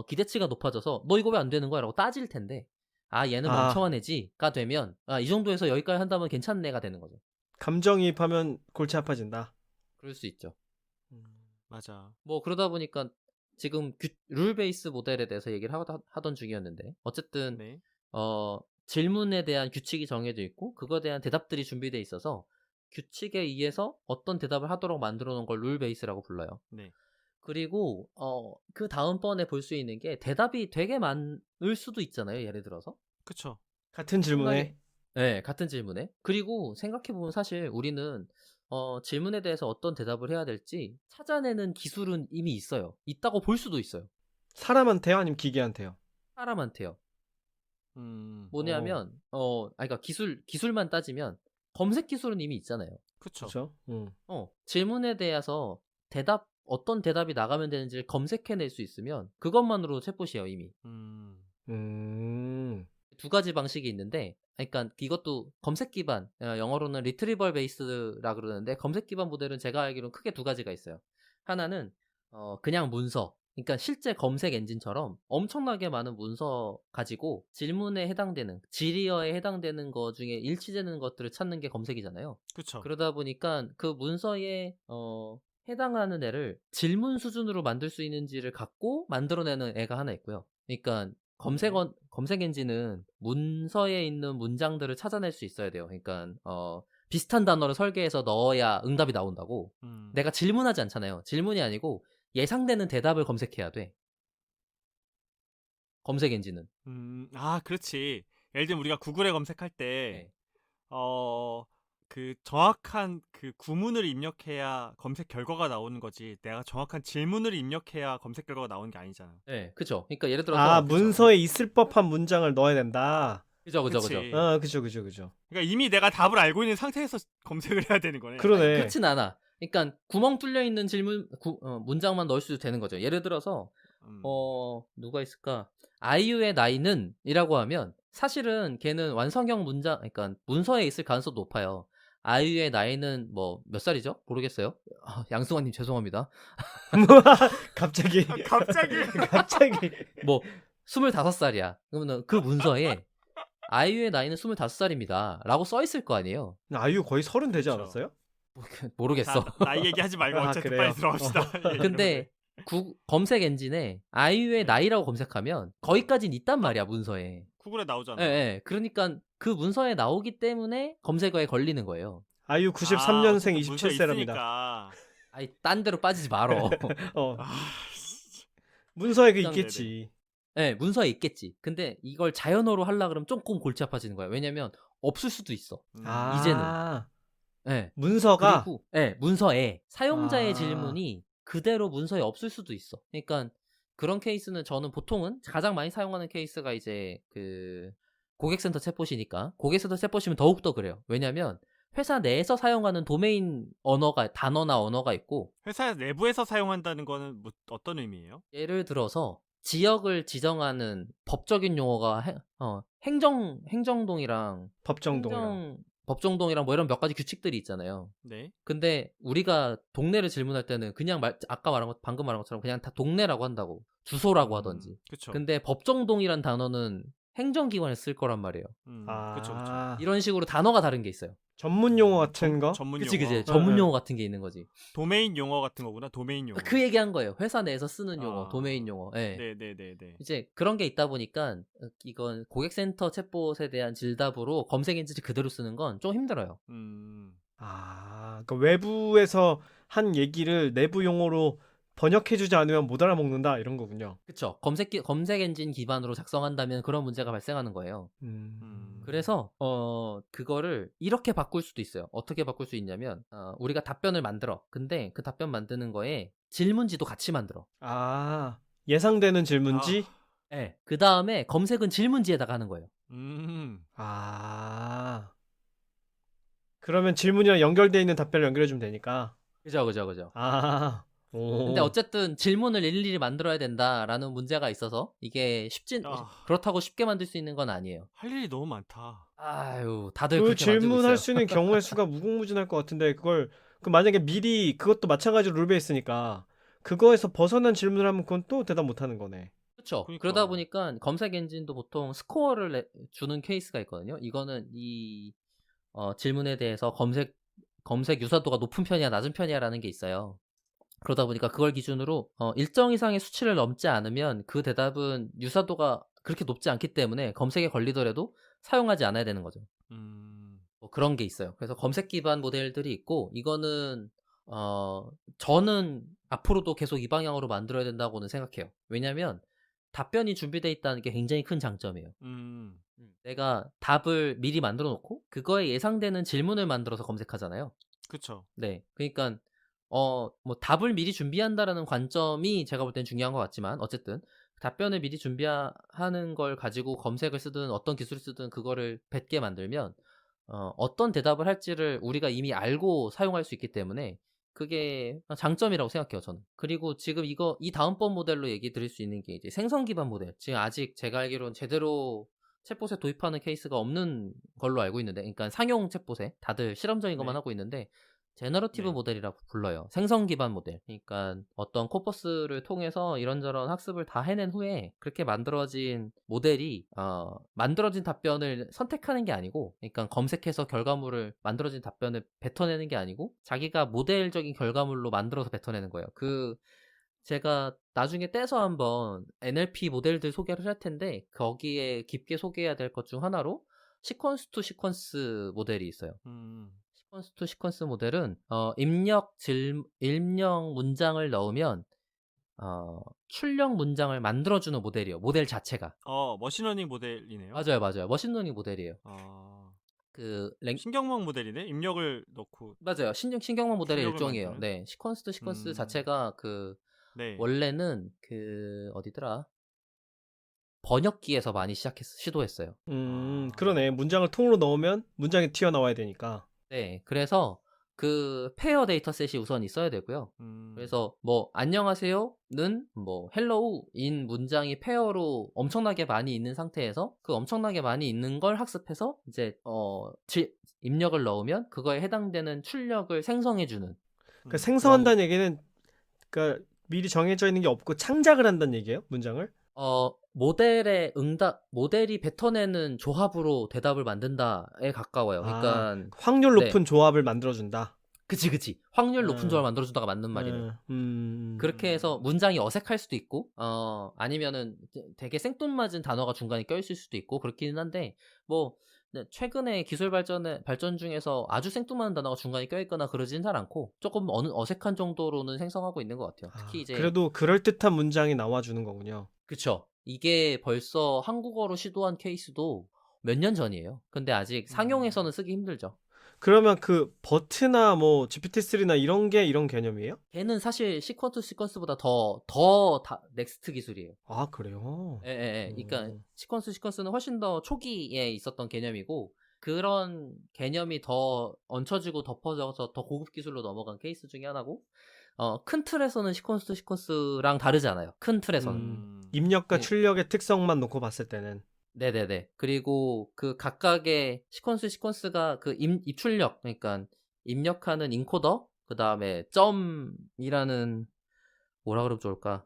Speaker 2: 기대치가 높아져서 너 이거 왜 안 되는 거야? 라고 따질 텐데, 얘는 멍청한 애지가 되면 이 정도에서 여기까지 한다면 괜찮은 애가 되는 거죠.
Speaker 3: 감정이입하면 골치 아파진다.
Speaker 2: 그럴 수 있죠.
Speaker 1: 맞아.
Speaker 2: 뭐 그러다 보니까 지금 룰 베이스 모델에 대해서 얘기를 하던 중이었는데, 어쨌든
Speaker 1: 네.
Speaker 2: 질문에 대한 규칙이 정해져 있고 그거에 대한 대답들이 준비되어 있어서 규칙에 의해서 어떤 대답을 하도록 만들어 놓은 걸 룰 베이스라고 불러요.
Speaker 1: 네.
Speaker 2: 그리고 그 다음번에 볼 수 있는 게 대답이 되게 많을 수도 있잖아요. 예를 들어서.
Speaker 1: 그쵸.
Speaker 3: 같은 질문에.
Speaker 2: 네, 같은 질문에. 그리고 생각해보면 사실 우리는 질문에 대해서 어떤 대답을 해야 될지 찾아내는 기술은 이미 있어요. 있다고 볼 수도 있어요.
Speaker 3: 사람한테요? 아니면 기계한테요?
Speaker 2: 사람한테요. 뭐냐면 그러니까 기술만 따지면 검색 기술은 이미 있잖아요.
Speaker 1: 그쵸.
Speaker 2: 질문에 대해서 어떤 대답이 나가면 되는지를 검색해낼 수 있으면 그것만으로 챗봇이에요, 이미. 두 가지 방식이 있는데, 그러니까 이것도 검색 기반, 영어로는 retrieval based라 그러는데, 검색 기반 모델은 제가 알기로는 크게 두 가지가 있어요. 하나는 그냥 문서, 그러니까 실제 검색 엔진처럼 엄청나게 많은 문서 가지고 질문에 해당되는, 질의어에 해당되는 것 중에 일치되는 것들을 찾는 게 검색이잖아요.
Speaker 1: 그쵸.
Speaker 2: 그러다 보니까 그 문서에 해당하는 애를 질문 수준으로 만들 수 있는지를 갖고 만들어내는 애가 하나 있고요. 그러니까 검색 엔진은 문서에 있는 문장들을 찾아낼 수 있어야 돼요. 그러니까 비슷한 단어를 설계해서 넣어야 응답이 나온다고. 내가 질문하지 않잖아요. 질문이 아니고 예상되는 대답을 검색해야 돼. 검색 엔진은.
Speaker 1: 그렇지. 예를 들면 우리가 구글에 검색할 때
Speaker 2: 네.
Speaker 1: 그 정확한 그 구문을 입력해야 검색 결과가 나오는 거지. 내가 정확한 질문을 입력해야 검색 결과가 나오는 게 아니잖아.
Speaker 2: 네, 그죠. 그러니까 예를
Speaker 3: 아,
Speaker 2: 들어서
Speaker 3: 문서에 있을 법한 문장을 넣어야 된다.
Speaker 2: 그죠.
Speaker 1: 그치.
Speaker 3: 아, 그죠.
Speaker 1: 그러니까 이미 내가 답을 알고 있는 상태에서 검색을 해야 되는 거네.
Speaker 3: 그러네.
Speaker 2: 그렇진 않아. 그러니까 구멍 뚫려 있는 문장만 넣을 수도 되는 거죠. 예를 들어서 누가 있을까? 아이유의 나이는 이라고 하면 사실은 걔는 완성형 문장, 그러니까 문서에 있을 가능성이 높아요. 아이유의 나이는 뭐 몇 살이죠? 모르겠어요. 양승환님 죄송합니다.
Speaker 3: 갑자기
Speaker 1: 갑자기.
Speaker 2: 뭐 25살이야. 그러면 그 문서에 아이유의 나이는 25살입니다. 라고 써 있을 거 아니에요.
Speaker 3: 아이유 거의 30 되지
Speaker 1: 그쵸.
Speaker 3: 않았어요?
Speaker 2: 모르겠어.
Speaker 1: 자, 나이 얘기하지 말고
Speaker 3: 아,
Speaker 1: 어쨌든
Speaker 3: 그래요?
Speaker 1: 빨리 들어갑시다. 예,
Speaker 2: 근데 검색 엔진에 아이유의 나이라고 검색하면 거기까진 있단 말이야, 문서에.
Speaker 1: 구글에 나오잖아.
Speaker 2: 예, 예. 그러니까 그 문서에 나오기 때문에 검색어에 걸리는 거예요.
Speaker 3: 아이유 93년생
Speaker 1: 어쨌든 문서에
Speaker 3: 27세랍니다.
Speaker 1: 있으니까.
Speaker 2: 아이, 딴 데로 빠지지 말어.
Speaker 3: 문서에 그
Speaker 2: 일단
Speaker 3: 있겠지.
Speaker 2: 예, 문서에 있겠지. 근데 이걸 자연어로 하려 그러면 조금 골치 아파지는 거야. 왜냐면 없을 수도 있어.
Speaker 3: 아,
Speaker 2: 예.
Speaker 3: 문서가
Speaker 2: 그리고 문서에 사용자의
Speaker 3: 아.
Speaker 2: 질문이 그대로 문서에 없을 수도 있어. 그러니까 그런 케이스는 저는 보통은 가장 많이 사용하는 케이스가 이제 그 고객센터 챗봇이니까 고객센터 챗봇이면 더욱더 그래요. 왜냐면 회사 내에서 사용하는 도메인 단어나 언어가 있고
Speaker 1: 회사 내부에서 사용한다는 거는 어떤 의미예요?
Speaker 2: 예를 들어서 지역을 지정하는 법적인 용어가 행정동이랑 법정동이랑 뭐 이런 몇 가지 규칙들이 있잖아요.
Speaker 1: 네.
Speaker 2: 근데 우리가 동네를 질문할 때는 그냥 방금 말한 것처럼 그냥 다 동네라고 한다고. 주소라고 하던지.
Speaker 1: 그쵸.
Speaker 2: 근데 법정동이란 단어는 행정기관에 쓸 거란 말이에요.
Speaker 1: 그쵸.
Speaker 2: 이런 식으로 단어가 다른 게 있어요.
Speaker 3: 전문 용어 같은 거.
Speaker 1: 전문
Speaker 2: 그치.
Speaker 1: 용어.
Speaker 2: 전문 용어 같은 게 있는 거지.
Speaker 1: 도메인 용어 같은 거구나. 도메인 용어.
Speaker 2: 그 얘기한 거예요. 회사 내에서 쓰는 용어,
Speaker 1: 아.
Speaker 2: 도메인 용어. 예.
Speaker 1: 네네네네.
Speaker 2: 이제 그런 게 있다 보니까 이건 고객센터 챗봇에 대한 질답으로 검색 엔진을 그대로 쓰는 건 좀 힘들어요.
Speaker 3: 아, 그러니까 외부에서 한 얘기를 내부 용어로 번역해주지 않으면 못 알아먹는다 이런 거군요.
Speaker 2: 그쵸. 검색 엔진 기반으로 작성한다면 그런 문제가 발생하는 거예요. 그래서 그거를 이렇게 바꿀 수도 있어요. 어떻게 바꿀 수 있냐면 우리가 답변을 만들어. 근데 그 답변 만드는 거에 질문지도 같이 만들어.
Speaker 3: 아, 예상되는 질문지.
Speaker 2: 네. 그 다음에 검색은 질문지에다가 하는 거예요.
Speaker 3: 아, 그러면 질문이랑 연결되어 있는 답변을 연결해주면 되니까.
Speaker 2: 그죠.
Speaker 3: 아, 오.
Speaker 2: 근데 어쨌든 질문을 일일이 만들어야 된다라는 문제가 있어서 이게 그렇다고 쉽게 만들 수 있는 건 아니에요.
Speaker 1: 할 일이 너무 많다.
Speaker 2: 아유, 다들
Speaker 3: 그
Speaker 2: 그렇게 만들고
Speaker 3: 질문할
Speaker 2: 있어요.
Speaker 3: 수 있는 경우의 수가 무궁무진할 것 같은데 그걸 만약에 미리 그것도 마찬가지로 룰베이스니까 그거에서 벗어난 질문을 하면 그건 또 대답 못하는 거네.
Speaker 2: 그렇죠.
Speaker 1: 그러니까.
Speaker 2: 그러다 보니까 검색 엔진도 보통 스코어를 주는 케이스가 있거든요. 이거는 이 질문에 대해서 검색 유사도가 높은 편이야, 낮은 편이야라는 게 있어요. 그러다 보니까 그걸 기준으로 일정 이상의 수치를 넘지 않으면 그 대답은 유사도가 그렇게 높지 않기 때문에 검색에 걸리더라도 사용하지 않아야 되는 거죠. 뭐 그런 게 있어요. 그래서 검색 기반 모델들이 있고 이거는 저는 앞으로도 계속 이 방향으로 만들어야 된다고는 생각해요. 왜냐면 답변이 준비되어 있다는 게 굉장히 큰 장점이에요. 내가 답을 미리 만들어 놓고 그거에 예상되는 질문을 만들어서 검색하잖아요.
Speaker 1: 그쵸.
Speaker 2: 네. 그러니까 뭐 답을 미리 준비한다라는 관점이 제가 볼 땐 중요한 것 같지만 어쨌든 답변을 미리 준비하는 걸 가지고 검색을 쓰든 어떤 기술을 쓰든 그거를 뱉게 만들면 어떤 대답을 할지를 우리가 이미 알고 사용할 수 있기 때문에 그게 장점이라고 생각해요, 저는. 그리고 지금 이 다음번 모델로 얘기 드릴 수 있는 게 이제 생성 기반 모델. 지금 아직 제가 알기로는 제대로 챗봇에 도입하는 케이스가 없는 걸로 알고 있는데, 그러니까 상용 챗봇에 다들 실험적인 것만
Speaker 1: 네.
Speaker 2: 하고 있는데, 제너러티브
Speaker 1: 네.
Speaker 2: 모델이라고 불러요. 생성 기반 모델. 그러니까 어떤 코퍼스를 통해서 이런저런 학습을 다 해낸 후에 그렇게 만들어진 모델이 만들어진 답변을 선택하는 게 아니고, 그러니까 검색해서 결과물을 만들어진 답변을 뱉어내는 게 아니고 자기가 모델적인 결과물로 만들어서 뱉어내는 거예요. 제가 나중에 떼서 한번 NLP 모델들 소개를 할 텐데 거기에 깊게 소개해야 될 것 중 하나로 시퀀스 투 시퀀스 모델이 있어요. 시퀀스 투 시퀀스 모델은 입력 문장을 넣으면 출력 문장을 만들어주는 모델이에요. 모델 자체가.
Speaker 1: 머신러닝 모델이네요.
Speaker 2: 맞아요. 머신러닝 모델이에요.
Speaker 1: 신경망 모델이네. 입력을 넣고.
Speaker 2: 맞아요. 신경망 모델의
Speaker 1: 출력을
Speaker 2: 일종이에요.
Speaker 1: 만드는?
Speaker 2: 네, 시퀀스 자체가
Speaker 1: 네.
Speaker 2: 원래는 어디더라? 번역기에서 많이 시도했어요.
Speaker 3: 그러네. 문장을 통으로 넣으면 문장이 튀어나와야 되니까.
Speaker 2: 네, 그래서 그 페어 데이터셋이 우선 있어야 되고요. 그래서 뭐 안녕하세요는 뭐 헬로우인 문장이 페어로 엄청나게 많이 있는 상태에서 그 엄청나게 많이 있는 걸 학습해서 이제 입력을 넣으면 그거에 해당되는 출력을 생성해주는.
Speaker 3: 그러니까 생성한다는 얘기는 그러니까 미리 정해져 있는 게 없고 창작을 한다는 얘기예요? 문장을?
Speaker 2: 모델이 뱉어내는 조합으로 대답을 만든다에 가까워요. 그러니까
Speaker 3: 확률 높은 조합을 만들어준다.
Speaker 2: 그치. 확률 높은 조합을 만들어준다가 맞는 말이네. 그렇게 해서 문장이 어색할 수도 있고, 아니면은 되게 생뚱맞은 단어가 중간에 껴있을 수도 있고, 그렇기는 한데, 뭐, 최근에 기술 발전 중에서 아주 생뚱맞은 단어가 중간에 껴있거나 그러진 잘 않고, 조금 어색한 정도로는 생성하고 있는 것 같아요. 특히 이제.
Speaker 3: 그래도 그럴듯한 문장이 나와주는 거군요.
Speaker 2: 그쵸. 이게 벌써 한국어로 시도한 케이스도 몇 년 전이에요. 근데 아직 상용에서는 쓰기 힘들죠.
Speaker 3: 그러면 그 버트나 뭐 GPT-3나 이런 게 이런 개념이에요?
Speaker 2: 걔는 사실 시퀀스보다 더 넥스트 기술이에요.
Speaker 3: 아, 그래요?
Speaker 2: 예. 그러니까 시퀀스는 훨씬 더 초기에 있었던 개념이고 그런 개념이 더 얹혀지고 덮어져서 더 고급 기술로 넘어간 케이스 중에 하나고 큰 틀에서는 시퀀스랑 다르지 않아요. 큰 틀에서는.
Speaker 3: 입력과 출력의 특성만 놓고 봤을 때는.
Speaker 2: 네네네. 그리고 그 각각의 시퀀스가 그 입출력, 그러니까 입력하는 인코더, 그 다음에 점이라는 뭐라 그러면 좋을까?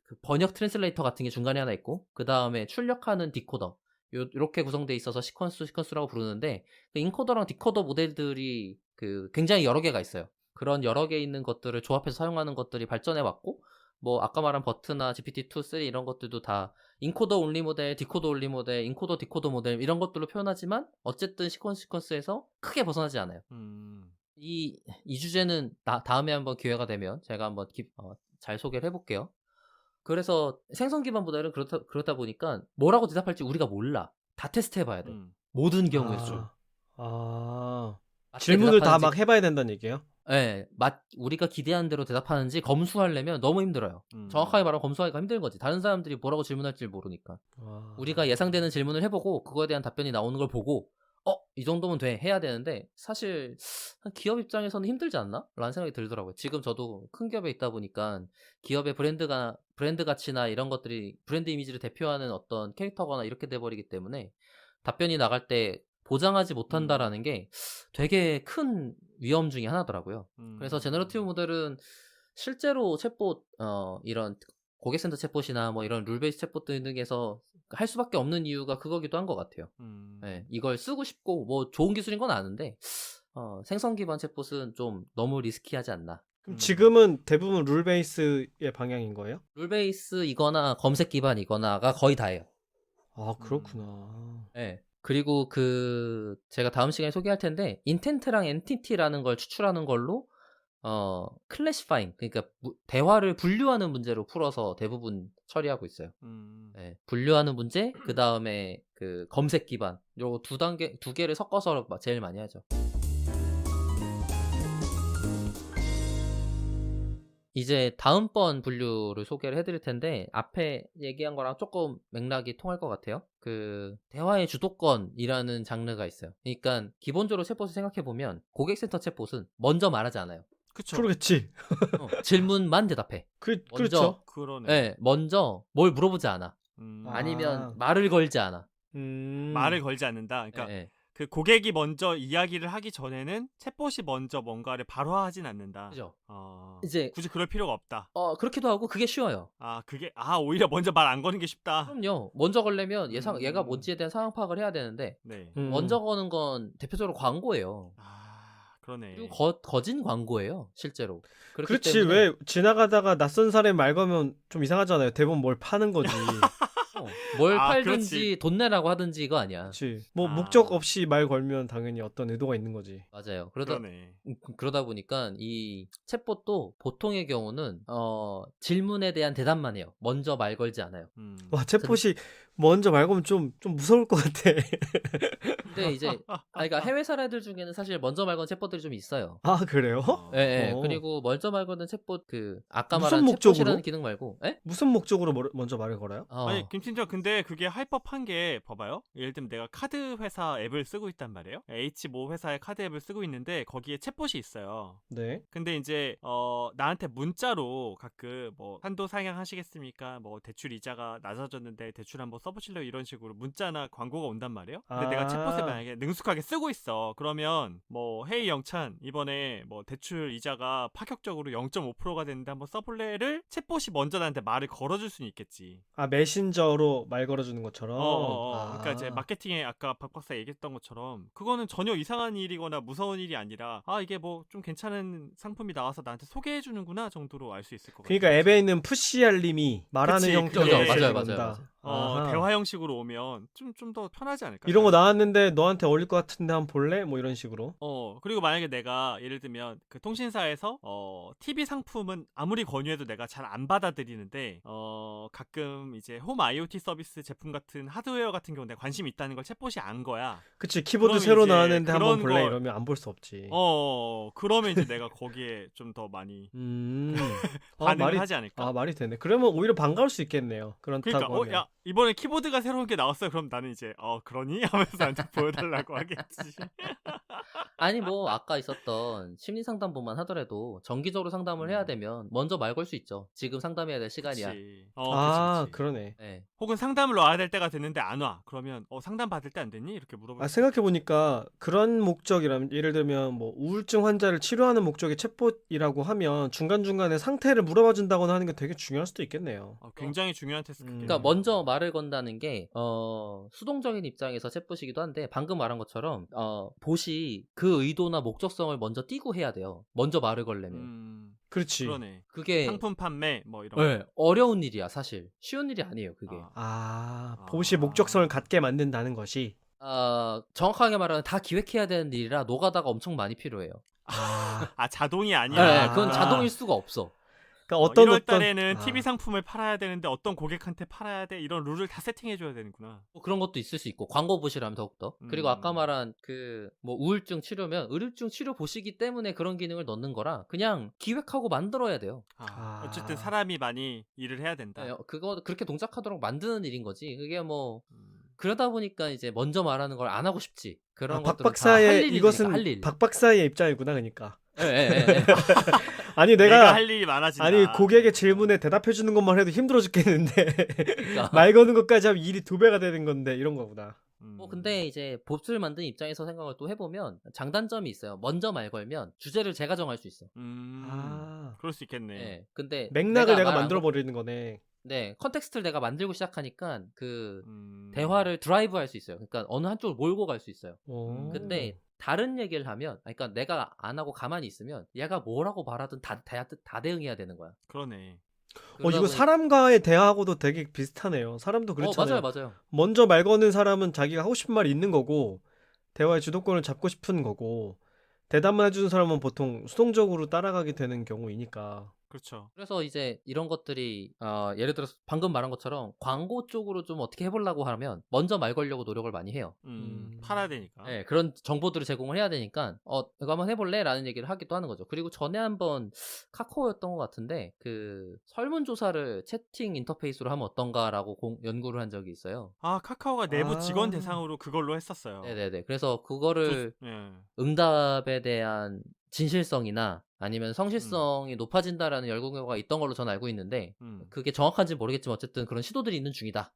Speaker 2: 그 번역 트랜슬레이터 같은 게 중간에 하나 있고, 그 다음에 출력하는 디코더. 요렇게 구성돼 있어서 시퀀스라고 부르는데, 그 인코더랑 디코더 모델들이 굉장히 여러 개가 있어요. 그런 여러 개 있는 것들을 조합해서 사용하는 것들이 발전해 왔고, 뭐 아까 말한 버트나 GPT-2, 3 이런 것들도 다 인코더 온리 모델, 디코더 온리 모델, 인코더 디코더 모델 이런 것들로 표현하지만 어쨌든 시퀀스에서 크게 벗어나지 않아요. 이 주제는 다음에 한번 기회가 되면 제가 한번 잘 소개를 해볼게요. 그래서 생성 기반 모델은 그렇다 보니까 뭐라고 대답할지 우리가 몰라. 다 테스트 해봐야 돼. 모든 경우에서.
Speaker 3: 질문을 다 막 해봐야 된다는 얘기예요?
Speaker 2: 네, 우리가 기대한 대로 대답하는지 검수하려면 너무 힘들어요. 정확하게 말하면 검수하기가 힘든 거지. 다른 사람들이 뭐라고 질문할지 모르니까. 우리가 예상되는 질문을 해보고 그거에 대한 답변이 나오는 걸 보고 이 정도면 돼 해야 되는데 사실 기업 입장에서는 힘들지 않나? 라는 생각이 들더라고요. 지금 저도 큰 기업에 있다 보니까 기업의 브랜드 가치나 이런 것들이 브랜드 이미지를 대표하는 어떤 캐릭터거나 이렇게 돼버리기 때문에 답변이 나갈 때 보장하지 못한다라는 게 되게 큰 위험 중에 하나더라고요. 그래서 제너러티브 모델은 실제로 챗봇 이런 고객센터 챗봇이나 뭐 이런 룰베이스 챗봇 등에서 할 수밖에 없는 이유가 그거기도 한 것 같아요. 네, 이걸 쓰고 싶고 뭐 좋은 기술인 건 아는데 생성 기반 챗봇은 좀 너무 리스키하지 않나.
Speaker 3: 그럼 지금은 대부분 룰 베이스의 방향인 거예요?
Speaker 2: 룰 베이스이거나 검색 기반이거나가 거의 다예요.
Speaker 3: 아, 그렇구나.
Speaker 2: 네. 그리고 제가 다음 시간에 소개할 텐데 인텐트랑 엔티티라는 걸 추출하는 걸로 클래시파잉, 그러니까 대화를 분류하는 문제로 풀어서 대부분 처리하고 있어요. 네, 분류하는 문제, 그 다음에 검색 기반, 요 두 개를 섞어서 제일 많이 하죠. 이제 다음번 분류를 소개를 해드릴 텐데 앞에 얘기한 거랑 조금 맥락이 통할 것 같아요. 대화의 주도권이라는 장르가 있어요. 그러니까 기본적으로 챗봇을 생각해보면 고객센터 챗봇은 먼저 말하지 않아요.
Speaker 3: 그쵸. 그러겠지.
Speaker 2: 질문만 대답해.
Speaker 3: 그렇죠.
Speaker 1: 그러네.
Speaker 2: 네, 먼저 뭘 물어보지 않아. 아니면 말을 걸지 않아.
Speaker 1: 말을 걸지 않는다. 그러니까
Speaker 2: 네.
Speaker 1: 그 고객이 먼저 이야기를 하기 전에는 챗봇이 먼저 뭔가를 발화하진 않는다.
Speaker 2: 그죠.
Speaker 1: 이제 굳이 그럴 필요가 없다.
Speaker 2: 그렇기도 하고 그게 쉬워요.
Speaker 1: 오히려 먼저 말 안 거는 게 쉽다.
Speaker 2: 그럼요. 먼저 걸려면 얘가 뭔지에 대한 상황 파악을 해야 되는데
Speaker 1: 네.
Speaker 2: 먼저 거는 건 대표적으로 광고예요.
Speaker 1: 그러네.
Speaker 2: 그리고 거진 광고예요, 실제로.
Speaker 3: 그렇지.
Speaker 2: 때문에...
Speaker 3: 왜 지나가다가 낯선 사람이 말 거면 좀 이상하잖아요. 대부분 뭘 파는 거지.
Speaker 2: 뭘
Speaker 1: 아,
Speaker 2: 팔든지
Speaker 1: 그렇지.
Speaker 2: 돈 내라고 하든지 이거 아니야.
Speaker 3: 그렇지. 뭐
Speaker 1: 아.
Speaker 3: 목적 없이 말 걸면 당연히 어떤 의도가 있는 거지.
Speaker 2: 맞아요.
Speaker 1: 그러네.
Speaker 2: 그러다 보니까 이 챗봇도 보통의 경우는 질문에 대한 대답만 해요. 먼저 말 걸지 않아요.
Speaker 3: 와, 챗봇이 먼저 말 걸면 좀 무서울 것 같아.
Speaker 2: 근데 이제 그러니까 해외 사례들 중에는 사실 먼저 말 거는 챗봇들이 좀 있어요.
Speaker 3: 아, 그래요?
Speaker 2: 예, 예.
Speaker 3: 어.
Speaker 2: 그리고 먼저 말 거는 챗봇 아까
Speaker 3: 무슨
Speaker 2: 말한
Speaker 3: 목적으로?
Speaker 2: 챗봇이라는 기능 말고, 예?
Speaker 3: 무슨 목적으로 먼저 말을 걸어요?
Speaker 1: 아니 김팀장 근데 그게 하이퍼한 게 봐봐요. 예를 들면 내가 카드 회사 앱을 쓰고 있단 말이에요. H 회사의 카드 앱을 쓰고 있는데 거기에 챗봇이 있어요.
Speaker 3: 네.
Speaker 1: 근데 이제 나한테 문자로 가끔 뭐 한도 상향하시겠습니까? 뭐 대출 이자가 낮아졌는데 대출 한번 써보실래요? 이런 식으로 문자나 광고가 온단 말이에요. 근데 내가 챗봇을 만약에 능숙하게 쓰고 있어. 그러면 뭐 헤이 영찬 이번에 뭐 대출 이자가 파격적으로 0.5%가 됐는데 한번 써볼래를 챗봇이 먼저 나한테 말을 걸어줄 수는 있겠지.
Speaker 3: 아, 메신저로 말 걸어주는 것처럼.
Speaker 1: 그러니까 이제 마케팅에 아까 박 박사 얘기했던 것처럼 그거는 전혀 이상한 일이거나 무서운 일이 아니라 아 이게 뭐 좀 괜찮은 상품이 나와서 나한테 소개해 주는구나 정도로 알 수 있을 것 같아.
Speaker 3: 그러니까 앱에 있는 푸시 알림이 말하는
Speaker 1: 그치,
Speaker 3: 형태로
Speaker 1: 그게-
Speaker 3: 메시지가
Speaker 2: 맞아요,
Speaker 3: 온다.
Speaker 2: 맞아요.
Speaker 3: 아하.
Speaker 1: 대화 형식으로 오면 좀 더 편하지 않을까?
Speaker 3: 이런 거 나왔는데 너한테 어울릴 것 같은데 한번 볼래? 뭐 이런 식으로.
Speaker 1: 그리고 만약에 내가 예를 들면 그 통신사에서 TV 상품은 아무리 권유해도 내가 잘 안 받아들이는데 가끔 이제 홈 IoT 서비스 제품 같은 하드웨어 같은 경우 내가 관심이 있다는 걸 챗봇이 안 거야.
Speaker 3: 그치, 키보드
Speaker 1: 그럼
Speaker 3: 새로
Speaker 1: 이제
Speaker 3: 나왔는데 한번
Speaker 1: 그런
Speaker 3: 볼래?
Speaker 1: 거-
Speaker 3: 이러면 안 볼 수 없지.
Speaker 1: 그러면 이제 내가 거기에 좀 더 많이 반응을
Speaker 3: 말이
Speaker 1: 하지 않을까?
Speaker 3: 말이 되네. 그러면 오히려 반가울 수 있겠네요. 그렇다고
Speaker 1: 그러니까
Speaker 3: 하면.
Speaker 1: 야 이번에 키보드가 새로운 게 나왔어요. 그럼 나는 이제 그러니 하면서 나한테 보여달라고 하겠지.
Speaker 2: 아니 뭐 아까 있었던 심리 상담본만 하더라도 정기적으로 상담을 해야 되면 먼저 말 걸 수 있죠. 지금 상담해야 될 시간이야.
Speaker 1: 그치. 그치.
Speaker 3: 그러네.
Speaker 2: 네.
Speaker 1: 혹은 상담을 와야 될 때가 됐는데 안 와. 그러면 상담 받을 때 안 됐니? 이렇게 물어볼 수
Speaker 3: 생각해보니까 그런 목적이라면 예를 들면 뭐 우울증 환자를 치료하는 목적의 챗봇이라고 하면 중간중간에 상태를 물어봐 준다거나 하는 게 되게 중요할 수도 있겠네요.
Speaker 1: 굉장히 중요한 태스크겠네요.
Speaker 2: 그러니까 먼저 말을 건다는 게 수동적인 입장에서 챗봇이기도 한데 방금 말한 것처럼 봇이 그 의도나 목적성을 먼저 띄고 해야 돼요. 먼저 말을 걸려면.
Speaker 3: 그렇지.
Speaker 1: 그러네.
Speaker 2: 그게
Speaker 1: 상품 판매 뭐 이런
Speaker 2: 네,
Speaker 1: 거.
Speaker 2: 어려운 일이야 사실. 쉬운 일이 아니에요 그게.
Speaker 3: 봇이 목적성을 갖게 만든다는 것이.
Speaker 2: 정확하게 말하면 다 기획해야 되는 일이라 노가다가 엄청 많이 필요해요.
Speaker 1: 자동이
Speaker 2: 네,
Speaker 1: 아니야.
Speaker 2: 그건 자동일 수가 없어.
Speaker 3: 그러니까
Speaker 1: 1월 달에는 TV
Speaker 3: 상
Speaker 1: 상품을 팔아야 되는데 어떤 고객한테 팔아야 돼 이런 룰을 다 세팅해줘야 되는구나.
Speaker 2: 뭐 그런 것도 있을 수 있고 광고 보시라면 더욱더. 그리고 아까 말한 뭐 우울증 치료면 의료증 치료 보시기 때문에 그런 기능을 넣는 거라 그냥 기획하고 만들어야 돼요.
Speaker 1: 어쨌든 사람이 많이 일을 해야 된다.
Speaker 2: 네, 그거 그렇게 동작하도록 만드는 일인 거지. 그게 뭐 그러다 보니까 이제 먼저 말하는 걸 안 하고 싶지. 그런
Speaker 3: 박
Speaker 2: 것들은
Speaker 3: 박사의 이것은
Speaker 2: 할 일.
Speaker 3: 박 박사의 입장이구나, 그러니까.
Speaker 2: 예.
Speaker 3: 아니
Speaker 1: 내가 할 일이 많아진다.
Speaker 3: 아니 고객의 질문에 대답해 주는 것만 해도 힘들어 죽겠는데
Speaker 2: 그러니까.
Speaker 3: 말 거는 것까지 하면 일이 2배가 되는 건데 이런 거구나.
Speaker 2: 근데 이제 봇을 만든 입장에서 생각을 또 해보면 장단점이 있어요. 먼저 말 걸면 주제를 제가 정할 수 있어.
Speaker 1: 그럴 수 있겠네.
Speaker 2: 네. 근데
Speaker 3: 맥락을 내가
Speaker 2: 말한
Speaker 3: 만들어 버리는 거네.
Speaker 2: 네, 컨텍스트를 내가 만들고 시작하니까 대화를 드라이브 할 수 있어요. 그러니까 어느 한쪽을 몰고 갈 수 있어요. 근데 다른 얘기를 하면, 그러니까 내가 안 하고 가만히 있으면 얘가 뭐라고 말하든 다 대응해야 되는 거야.
Speaker 1: 그러네.
Speaker 3: 이거 사람과의 대화하고도 되게 비슷하네요. 사람도 그렇잖아요.
Speaker 2: 맞아요.
Speaker 3: 먼저 말 거는 사람은 자기가 하고 싶은 말이 있는 거고 대화의 주도권을 잡고 싶은 거고 대답만 해주는 사람은 보통 수동적으로 따라가게 되는 경우이니까.
Speaker 1: 그렇죠.
Speaker 2: 그래서 이제 이런 것들이 예를 들어서 방금 말한 것처럼 광고 쪽으로 좀 어떻게 해보려고 하면 먼저 말 걸려고 노력을 많이 해요.
Speaker 1: 팔아야 되니까.
Speaker 2: 네, 그런 정보들을 제공을 해야 되니까 이거 한번 해볼래? 라는 얘기를 하기도 하는 거죠. 그리고 전에 한번 카카오였던 것 같은데 그 설문조사를 채팅 인터페이스로 하면 어떤가라고 연구를 한 적이 있어요.
Speaker 1: 카카오가 내부 직원 대상으로 그걸로 했었어요.
Speaker 2: 네네네. 그래서 그거를
Speaker 1: 네.
Speaker 2: 응답에 대한 진실성이나 아니면 성실성이 높아진다라는 연구가 있던 걸로 전 알고 있는데 그게 정확한지 모르겠지만 어쨌든 그런 시도들이 있는 중이다.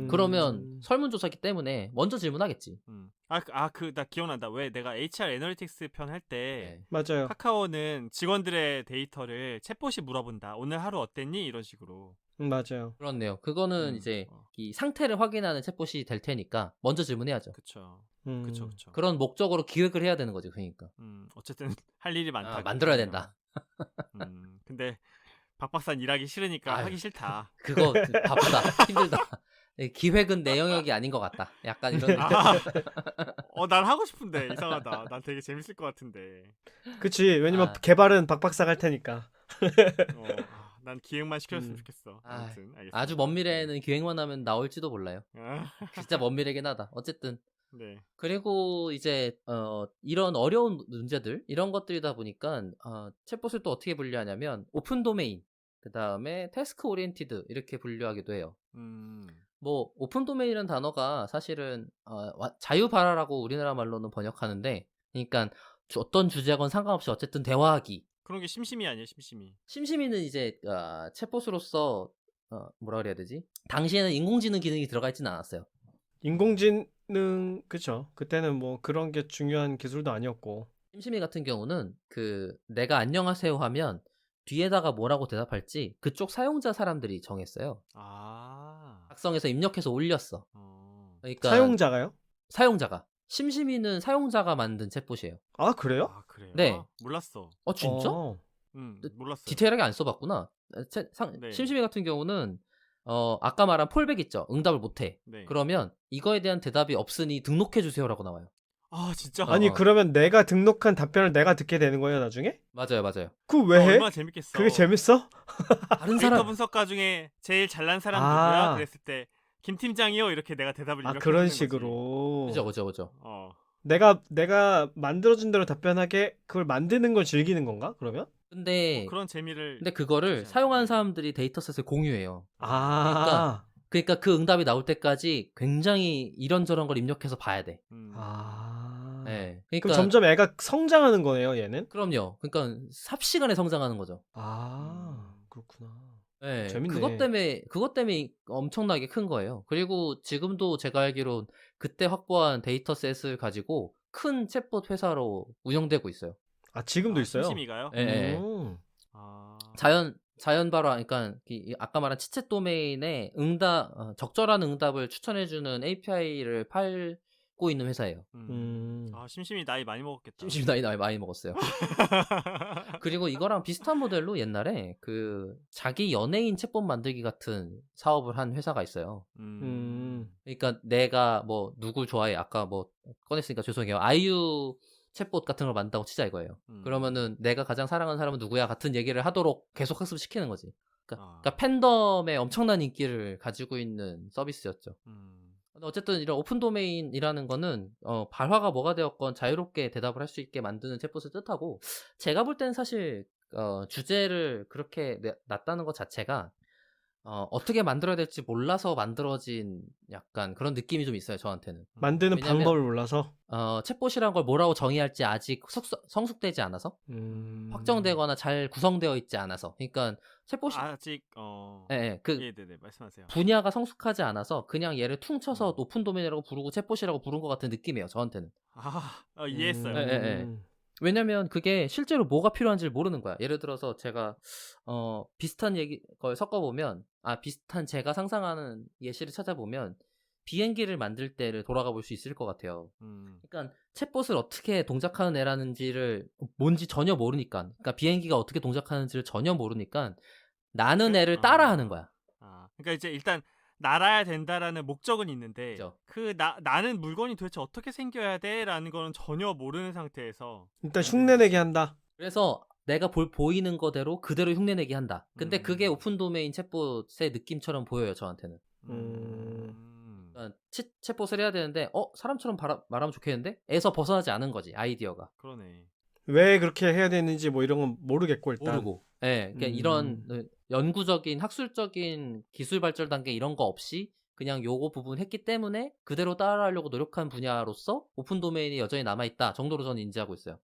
Speaker 2: 그러면 설문조사기 때문에 먼저 질문하겠지.
Speaker 1: 나 기억난다. 왜 내가 HR 애널리틱스 편 할 때
Speaker 3: 맞아요.
Speaker 1: 카카오는 직원들의 데이터를 챗봇이 물어본다. 오늘 하루 어땠니? 이런 식으로.
Speaker 3: 맞아요.
Speaker 2: 그렇네요. 그거는 이제 이 상태를 확인하는 챗봇이 될 테니까 먼저 질문해야죠.
Speaker 1: 그쵸.
Speaker 3: 그쵸.
Speaker 2: 그런 목적으로 기획을 해야 되는 거죠. 그러니까.
Speaker 1: 어쨌든 할 일이 많다.
Speaker 2: 만들어야 된다.
Speaker 1: 근데 박 박사는 일하기 싫으니까 하기 싫다.
Speaker 2: 그거 바쁘다. 힘들다. 기획은 내 영역이 아닌 것 같다. 약간 이런 느낌.
Speaker 1: 난 하고 싶은데 이상하다. 난 되게 재밌을 것 같은데.
Speaker 3: 그치. 왜냐면
Speaker 2: 아.
Speaker 3: 개발은 박박사 할 테니까.
Speaker 1: 난 기획만 시켜줬으면
Speaker 3: 음.
Speaker 1: 좋겠어.
Speaker 2: 아,
Speaker 1: 아무튼 알겠습니다.
Speaker 2: 아주 먼 미래에는 기획만 하면 나올지도 몰라요. 진짜 먼 미래긴 하다. 어쨌든
Speaker 1: 네.
Speaker 2: 그리고 이제 이런 어려운 문제들 이런 것들이다 보니까 챗봇을 또 어떻게 분류하냐면 오픈 도메인 그 다음에 태스크 오리엔티드 이렇게 분류하기도 해요. 뭐 오픈 도메인이라는 단어가 사실은 자유발화라고 우리나라 말로는 번역하는데, 그러니까 어떤 주제건 상관없이 어쨌든 대화하기.
Speaker 1: 그런 게 심심이 아니에요, 심심이.
Speaker 2: 심심이는 이제 챗봇으로서 뭐라 그래야 되지? 당시에는 인공지능 기능이 들어가 있지는 않았어요.
Speaker 3: 인공지능 그쵸. 그때는 뭐 그런 게 중요한 기술도 아니었고.
Speaker 2: 심심이 같은 경우는 내가 안녕하세요 하면 뒤에다가 뭐라고 대답할지 그쪽 사용자 사람들이 정했어요. 작성해서 입력해서 올렸어. 그러니까
Speaker 3: 사용자가요?
Speaker 2: 사용자가. 심심이는 사용자가 만든 챗봇이에요.
Speaker 3: 아 그래요?
Speaker 1: 그래요?
Speaker 2: 네.
Speaker 1: 몰랐어.
Speaker 2: 진짜?
Speaker 1: 몰랐어요.
Speaker 2: 디테일하게 안 써봤구나.
Speaker 1: 네.
Speaker 2: 심심이 같은 경우는 아까 말한 폴백 있죠. 응답을 못해.
Speaker 1: 네.
Speaker 2: 그러면 이거에 대한 대답이 없으니 등록해주세요라고 나와요.
Speaker 1: 진짜?
Speaker 3: 아니 그러면 내가 등록한 답변을 내가 듣게 되는 거예요 나중에?
Speaker 2: 맞아요.
Speaker 3: 그거 왜 해?
Speaker 1: 얼마나 재밌겠어.
Speaker 3: 그게 재밌어?
Speaker 2: 다른
Speaker 1: 데이터
Speaker 2: 사람
Speaker 1: 분석가 중에 제일 잘난 사람
Speaker 3: 아.
Speaker 1: 누구야? 그랬을 때 김 팀장이요 이렇게 내가 대답을
Speaker 3: 아
Speaker 1: 입력해
Speaker 3: 그런
Speaker 1: 주는 거지.
Speaker 3: 식으로.
Speaker 2: 그죠.
Speaker 3: 내가 만들어준 대로 답변하게 그걸 만드는 걸 즐기는 건가? 그러면?
Speaker 2: 근데
Speaker 1: 그런 재미를.
Speaker 2: 그거를
Speaker 1: 주지
Speaker 2: 사용하는
Speaker 1: 않나요?
Speaker 2: 사람들이 데이터셋을 공유해요.
Speaker 3: 아.
Speaker 2: 그러니까 그 응답이 나올 때까지 굉장히 이런저런 걸 입력해서 봐야 돼.
Speaker 3: 아.
Speaker 2: 네.
Speaker 3: 그럼
Speaker 2: 그러니까
Speaker 3: 점점 애가 성장하는 거네요, 얘는?
Speaker 2: 그럼요. 그러니까 삽시간에 성장하는 거죠.
Speaker 3: 아, 그렇구나.
Speaker 2: 네.
Speaker 3: 재밌네.
Speaker 2: 그것 때문에 엄청나게 큰 거예요. 그리고 지금도 제가 알기론 그때 확보한 데이터셋을 가지고 큰 챗봇 회사로 운영되고 있어요.
Speaker 3: 아, 지금도 있어요?
Speaker 1: 심심이가요?
Speaker 2: 네. 자연 발화, 그러니까 아까 말한 치챗 도메인에 적절한 응답을 추천해주는 API를 팔고 있는 회사예요.
Speaker 1: 심심이 나이 많이 먹었겠다.
Speaker 2: 심심이 나이 많이 먹었어요. 그리고 이거랑 비슷한 모델로 옛날에 자기 연예인 챗봇 만들기 같은 사업을 한 회사가 있어요. 그러니까 내가 뭐 누구 좋아해, 아까 뭐 꺼냈으니까 죄송해요. 아이유 챗봇 같은 걸 만든다고 치자 이거예요. 그러면은 내가 가장 사랑하는 사람은 누구야 같은 얘기를 하도록 계속 학습시키는 거지. 그러니까 팬덤의 엄청난 인기를 가지고 있는 서비스였죠. 근데 어쨌든 이런 오픈 도메인이라는 거는 발화가 뭐가 되었건 자유롭게 대답을 할 수 있게 만드는 챗봇을 뜻하고, 제가 볼 때는 사실 주제를 그렇게 놨다는 것 자체가 어떻게 만들어야 될지 몰라서 만들어진 약간 그런 느낌이 좀 있어요, 저한테는.
Speaker 3: 만드는
Speaker 2: 왜냐면,
Speaker 3: 방법을 몰라서?
Speaker 2: 챗봇이란 걸 뭐라고 정의할지 아직 성숙되지 않아서, 확정되거나 잘 구성되어 있지 않아서. 그러니까 챗봇이
Speaker 1: 아직
Speaker 2: 네,
Speaker 1: 네네네, 말씀하세요.
Speaker 2: 분야가 성숙하지 않아서 그냥 얘를 퉁쳐서 오픈 도메인이라고 부르고 챗봇이라고 부른 것 같은 느낌이에요, 저한테는.
Speaker 1: 이해했어요.
Speaker 2: 네. 왜냐면 그게 실제로 뭐가 필요한지를 모르는 거야. 예를 들어서 제가 비슷한 걸 섞어보면, 비슷한 제가 상상하는 예시를 찾아보면 비행기를 만들 때를 돌아가 볼 수 있을 것 같아요. 그러니까 챗봇을 어떻게 동작하는 애라는지를 뭔지 전혀 모르니까, 그러니까 비행기가 어떻게 동작하는지를 전혀 모르니까 나는 애를 따라하는 거야.
Speaker 1: 그러니까 이제 일단 날아야 된다라는 목적은 있는데,
Speaker 2: 그죠.
Speaker 1: 나는 물건이 도대체 어떻게 생겨야 돼라는 거는 전혀 모르는 상태에서
Speaker 3: 일단 흉내내게 한다.
Speaker 2: 그래서 내가 보이는 거대로 그대로 흉내내게 한다. 근데 그게 오픈 도메인 챗봇의 느낌처럼 보여요, 저한테는. 그러니까 챗봇을 해야 되는데 사람처럼 말하면 좋겠는데? 에서 벗어나지 않은 거지, 아이디어가.
Speaker 1: 그러네.
Speaker 3: 왜 그렇게 해야 되는지 뭐 이런 건 모르겠고 일단.
Speaker 2: 모르고. 네, 그러니까 이런 연구적인 학술적인 기술 발전 단계 이런 거 없이 그냥 요거 부분 했기 때문에 그대로 따라하려고 노력한 분야로서 오픈 도메인이 여전히 남아있다 정도로 저는 인지하고 있어요.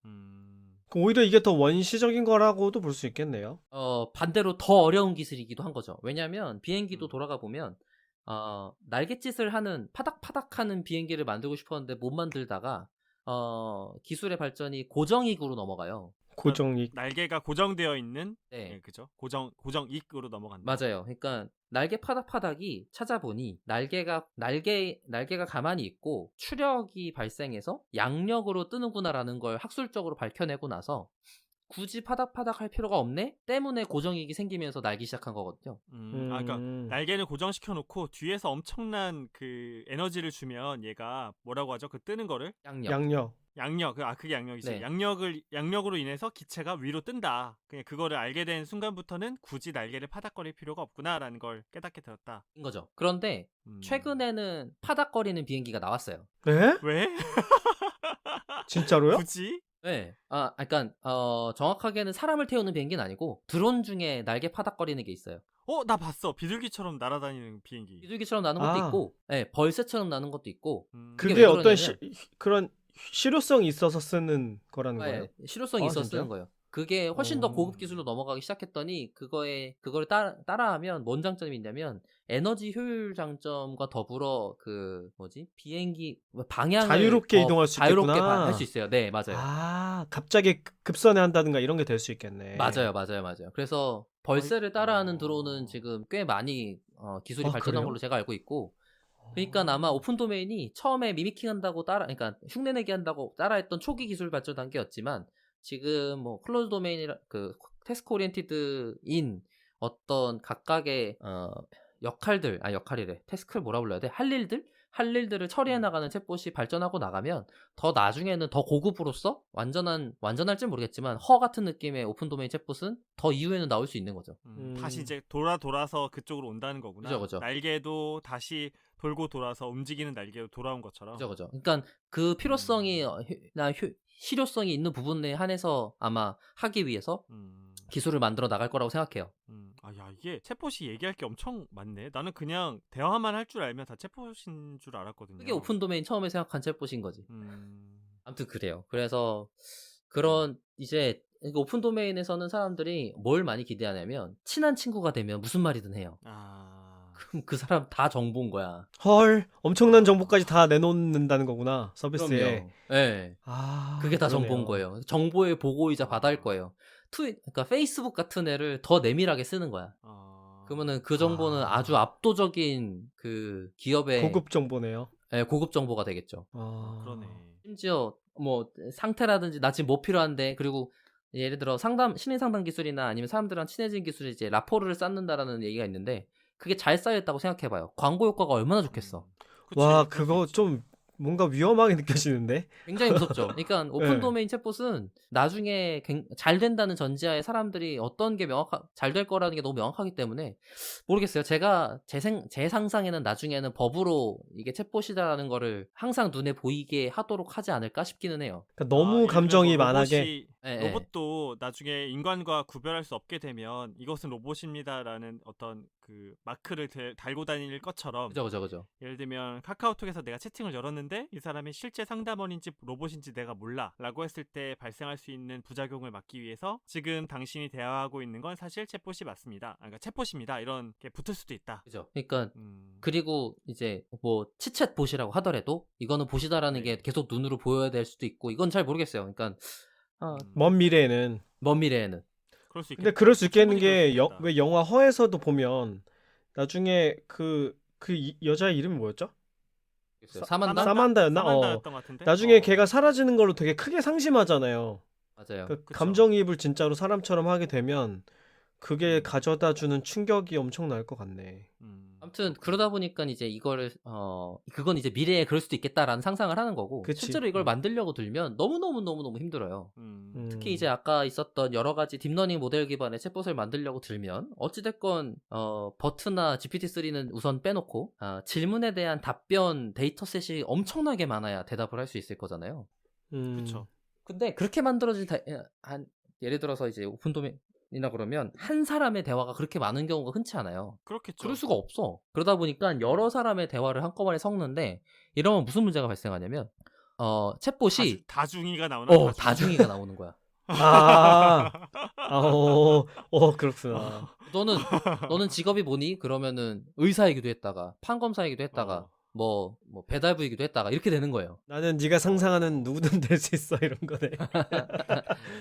Speaker 3: 오히려 이게 더 원시적인 거라고도 볼 수 있겠네요.
Speaker 2: 반대로 더 어려운 기술이기도 한 거죠. 왜냐하면 비행기도 돌아가 보면 날갯짓을 하는 파닥파닥하는 비행기를 만들고 싶었는데 못 만들다가 기술의 발전이 고정익으로 넘어가요.
Speaker 3: 고정익.
Speaker 1: 날개가 고정되어 있는.
Speaker 2: 네.
Speaker 1: 네, 그죠? 고정익으로 넘어간다.
Speaker 2: 맞아요. 그러니까 날개 파닥파닥이 찾아보니 날개가 가만히 있고 추력이 발생해서 양력으로 뜨는구나라는 걸 학술적으로 밝혀내고 나서 굳이 파닥파닥 할 필요가 없네? 때문에 고정익이 생기면서 날기 시작한 거거든요.
Speaker 1: 그러니까 날개는 고정시켜 놓고 뒤에서 엄청난 그 에너지를 주면 얘가 뭐라고 하죠? 그 뜨는 거를
Speaker 3: 양력.
Speaker 1: 그게 양력이지.
Speaker 2: 네.
Speaker 1: 양력으로 인해서 기체가 위로 뜬다. 그냥 그거를 알게 된 순간부터는 굳이 날개를 파닥거릴 필요가 없구나라는 걸 깨닫게 되었다.
Speaker 2: 인 거죠. 그런데 최근에는 파닥거리는 비행기가 나왔어요.
Speaker 3: 에?
Speaker 1: 왜?
Speaker 3: 진짜로요?
Speaker 1: 굳이?
Speaker 2: 네. 그러니까 정확하게는 사람을 태우는 비행기는 아니고 드론 중에 날개 파닥거리는 게 있어요.
Speaker 1: 나 봤어. 비둘기처럼 날아다니는 비행기.
Speaker 2: 비둘기처럼 나는 것도
Speaker 3: 아.
Speaker 2: 있고, 네, 벌새처럼 나는 것도 있고,
Speaker 3: 그게
Speaker 2: 왜
Speaker 3: 어떤
Speaker 2: 그러냐면-
Speaker 3: 그런 실효성이 있어서 쓰는 거라는
Speaker 2: 네,
Speaker 3: 거예요?
Speaker 2: 실효성이
Speaker 3: 아,
Speaker 2: 있어서
Speaker 3: 진짜요?
Speaker 2: 쓰는 거예요. 그게 훨씬 더
Speaker 3: 어.
Speaker 2: 고급 기술로 넘어가기 시작했더니 그걸 따라하면 뭔 장점이 있냐면 에너지 효율 장점과 더불어 비행기 방향을
Speaker 3: 자유롭게
Speaker 2: 더
Speaker 3: 이동할 수
Speaker 2: 자유롭게
Speaker 3: 있겠구나.
Speaker 2: 할 수 있어요. 네, 맞아요.
Speaker 3: 갑자기 급선회한다든가 이런 게 될 수 있겠네.
Speaker 2: 맞아요. 그래서 벌새를 따라하는
Speaker 1: 어.
Speaker 2: 드론은 지금 꽤 많이 기술이
Speaker 3: 아,
Speaker 2: 발전한
Speaker 3: 그래요?
Speaker 2: 걸로 제가 알고 있고, 그러니까 아마 오픈 도메인이 처음에 미미킹한다고 그러니까 흉내내기 한다고 따라했던 초기 기술 발전 단계였지만 지금 뭐 클로즈 도메인이라 태스크 오리엔티드인 어떤 각각의 역할이래. 태스크를 뭐라 불러야 돼? 할 일들을 처리해 나가는 챗봇이 발전하고 나가면 더 나중에는 더 고급으로서 완전할지 모르겠지만 허 같은 느낌의 오픈 도메인 챗봇은 더 이후에는 나올 수 있는 거죠.
Speaker 1: 다시 이제 돌아서 그쪽으로 온다는 거구나.
Speaker 2: 그죠.
Speaker 1: 날개도 다시 돌고 돌아서 움직이는 날개로 돌아온 것처럼.
Speaker 2: 그죠. 그러니까 그 필요성이 실효성이 있는 부분에 한해서 아마 하기 위해서 기술을 만들어 나갈 거라고 생각해요.
Speaker 1: 야, 이게 챗봇이 얘기할 게 엄청 많네. 나는 그냥 대화만 할 줄 알면 다 챗봇인 줄 알았거든요.
Speaker 2: 그게 오픈 도메인 처음에 생각한 챗봇인 거지.
Speaker 1: 음.
Speaker 2: 아무튼 그래요. 그래서 그런 이제 오픈 도메인에서는 사람들이 뭘 많이 기대하냐면 친한 친구가 되면 무슨 말이든 해요. 그럼 그 사람 다 정보인 거야.
Speaker 3: 헐, 엄청난 정보까지 다 내놓는다는 거구나, 서비스에.
Speaker 2: 그럼요. 네. 그게 다
Speaker 3: 그러네요.
Speaker 2: 정보인 거예요. 정보의 보고이자 바다일 거예요. 그러니까 페이스북 같은 애를 더 내밀하게 쓰는 거야. 그러면은 그 정보는 아주 압도적인 그 기업의
Speaker 3: 고급 정보네요.
Speaker 2: 고급 정보가 되겠죠.
Speaker 1: 그러네.
Speaker 2: 심지어 뭐 상태라든지 나 지금 뭐 필요한데, 그리고 예를 들어 신인 상담 기술이나 아니면 사람들이랑 친해진 기술이 이제 라포르를 쌓는다라는 얘기가 있는데 그게 잘 쌓였다고 생각해봐요. 광고 효과가 얼마나 좋겠어.
Speaker 3: 와,
Speaker 1: 그럴
Speaker 3: 그거
Speaker 1: 수 있지.
Speaker 3: 좀 뭔가 위험하게 느껴지는데?
Speaker 2: 굉장히 무섭죠. 그러니까 오픈
Speaker 3: 네.
Speaker 2: 도메인 챗봇은 나중에 잘 된다는 전제하에 사람들이 어떤 게 잘 될 거라는 게 너무 명확하기 때문에 모르겠어요. 제가 제 상상에는 나중에는 법으로 이게 챗봇이다라는 거를 항상 눈에 보이게 하도록 하지 않을까 싶기는 해요.
Speaker 3: 그러니까 너무
Speaker 1: 예를 들어
Speaker 3: 감정이
Speaker 1: 뭐
Speaker 3: 많아게.
Speaker 1: 로봇도 나중에 인간과 구별할 수 없게 되면 이것은 로봇입니다라는 어떤 그 마크를 달고 다닐 것처럼,
Speaker 2: 그죠.
Speaker 1: 예를 들면 카카오톡에서 내가 채팅을 열었는데 이 사람이 실제 상담원인지 로봇인지 내가 몰라 라고 했을 때 발생할 수 있는 부작용을 막기 위해서 지금 당신이 대화하고 있는 건 사실 챗봇이 맞습니다. 그러니까 챗봇입니다. 이런 게 붙을 수도 있다.
Speaker 2: 그죠. 그러니까
Speaker 1: 음.
Speaker 2: 그리고 이제 뭐 치챗 봇이라고 하더라도 이거는 봇이다라는
Speaker 1: 네.
Speaker 2: 게 계속 눈으로 보여야 될 수도 있고, 이건 잘 모르겠어요. 그러니까
Speaker 3: 먼 미래에는.
Speaker 2: 먼 미래에는
Speaker 1: 그럴 수 있겠다.
Speaker 3: 근데 그럴 수 있겠는
Speaker 1: 충분히 그럴
Speaker 3: 게
Speaker 1: 수 있겠다.
Speaker 3: 왜 영화 허에서도 보면 나중에 여자의 이름이 뭐였죠?
Speaker 2: 사만다?
Speaker 3: 사만다였나?
Speaker 1: 사만다였던 것 같은데?
Speaker 3: 나중에 걔가 사라지는 걸로 되게 크게 상심하잖아요.
Speaker 2: 맞아요.
Speaker 3: 그
Speaker 1: 그쵸.
Speaker 3: 감정이입을 진짜로 사람처럼 하게 되면 그게 가져다 주는 충격이 엄청날 것 같네.
Speaker 2: 아무튼 그러다 보니까 이제 이거를 그건 이제 미래에 그럴 수도 있겠다라는 상상을 하는 거고,
Speaker 3: 그치.
Speaker 2: 실제로 이걸 만들려고 들면 너무 힘들어요. 특히 이제 아까 있었던 여러 가지 딥러닝 모델 기반의 챗봇을 만들려고 들면 어찌됐건 버트나 GPT-3는 우선 빼놓고 질문에 대한 답변 데이터셋이 엄청나게 많아야 대답을 할 수 있을 거잖아요.
Speaker 1: 그렇죠.
Speaker 2: 근데 그렇게 만들어진 예를 들어서 이제 오픈 도메인이나 그러면 한 사람의 대화가 그렇게 많은 경우가 흔치 않아요.
Speaker 1: 그렇겠죠.
Speaker 2: 그럴 수가 없어. 그러다 보니까 여러 사람의 대화를 한꺼번에 섞는데 이러면 무슨 문제가 발생하냐면 챗봇이
Speaker 1: 다중이가 나오나?
Speaker 2: 다중이가 나오는 거야.
Speaker 3: 그렇구나.
Speaker 2: 너는 직업이 뭐니? 그러면은 의사이기도 했다가 판검사이기도 했다가 뭐 배달부이기도 했다가 이렇게 되는 거예요.
Speaker 3: 나는 네가 상상하는 누구든 될 수 있어 이런 거네.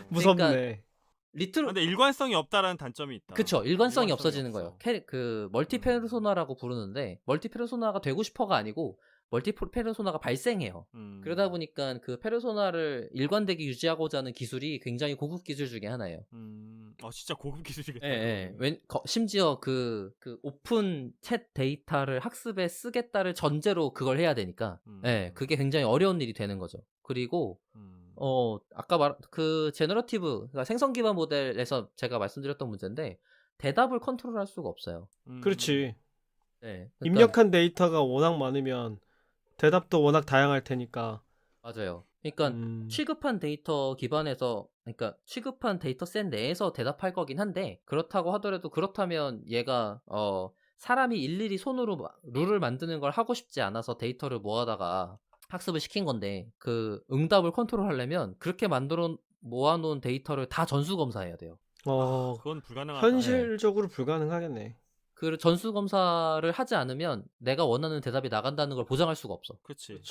Speaker 3: 무섭네.
Speaker 1: 근데 일관성이 없다라는 단점이 있다.
Speaker 2: 그쵸. 일관성이 없어지는
Speaker 1: 없어.
Speaker 2: 거예요. 그 멀티페르소나라고 부르는데 멀티페르소나가 되고 싶어가 아니고 멀티 페르소나가 발생해요. 그러다 보니까 그 페르소나를 일관되게 유지하고자 하는 기술이 굉장히 고급 기술 중에 하나예요.
Speaker 1: 진짜 고급 기술이겠다.
Speaker 2: 예, 예. 심지어 그 오픈 챗 데이터를 학습에 쓰겠다를 전제로 그걸 해야 되니까, 예, 그게 굉장히 어려운 일이 되는 거죠. 그리고, 아까 그 제너러티브, 그러니까 생성 기반 모델에서 제가 말씀드렸던 문제인데, 대답을 컨트롤할 수가 없어요.
Speaker 3: 그렇지.
Speaker 2: 네. 그러니까,
Speaker 3: 입력한 데이터가 워낙 많으면 대답도 워낙 다양할 테니까.
Speaker 2: 맞아요. 그러니까 취급한 데이터 기반에서, 그러니까 취급한 데이터셋 내에서 대답할 거긴 한데, 그렇다고 하더라도 그렇다면 얘가 사람이 일일이 손으로 룰을 만드는 걸 하고 싶지 않아서 데이터를 모아다가 학습을 시킨 건데, 그 응답을 컨트롤하려면 그렇게 만들어 모아놓은 데이터를 다 전수 검사해야 돼요.
Speaker 1: 그건 불가능하다.
Speaker 3: 현실적으로 불가능하겠네.
Speaker 2: 그 전수 검사를 하지 않으면 내가 원하는 대답이 나간다는 걸 보장할 수가 없어.
Speaker 1: 그렇지.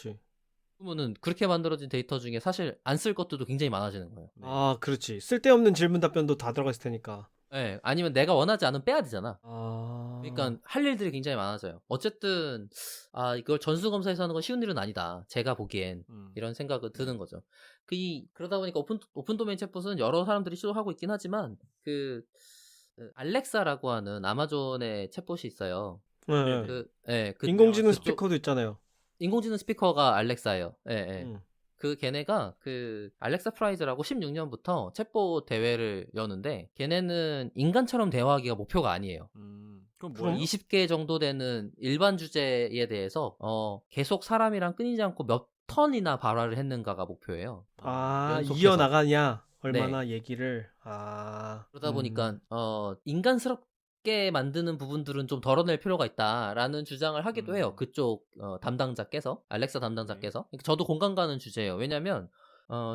Speaker 2: 그러면은 그렇게 만들어진 데이터 중에 사실 안 쓸 것들도 굉장히 많아지는 거예요.
Speaker 1: 네.
Speaker 3: 그렇지. 쓸데없는 질문 답변도 다 들어가 있을 테니까.
Speaker 2: 네, 아니면 내가 원하지 않으면 빼야 되잖아.
Speaker 3: 아.
Speaker 2: 그러니까 할 일들이 굉장히 많아져요. 어쨌든 이걸 전수 검사해서 하는 건 쉬운 일은 아니다. 제가 보기엔 이런 생각은 드는 거죠. 그러다 보니까 오픈 도메인 챗봇은 여러 사람들이 시도하고 있긴 하지만 그 알렉사라고 하는 아마존의 챗봇이 있어요.
Speaker 3: 네. 인공지능 스피커도 있잖아요.
Speaker 2: 인공지능 스피커가 알렉사예요. 예. 그 걔네가 그 알렉사 프라이즈라고 16년부터 챗봇 대회를 여는데 걔네는 인간처럼 대화하기가 목표가 아니에요.
Speaker 1: 그럼 뭐예요?
Speaker 2: 20개 정도 되는 일반 주제에 대해서 계속 사람이랑 끊이지 않고 몇 턴이나 발화를 했는가가 목표예요. 연속해서.
Speaker 3: 이어나가냐 얼마나 얘기를.
Speaker 2: 그러다 보니까 인간스럽게 만드는 부분들은 좀 덜어낼 필요가 있다라는 주장을 하기도 해요. 그쪽 담당자께서, 알렉사 담당자께서. 저도 공감 가는 주제예요. 왜냐면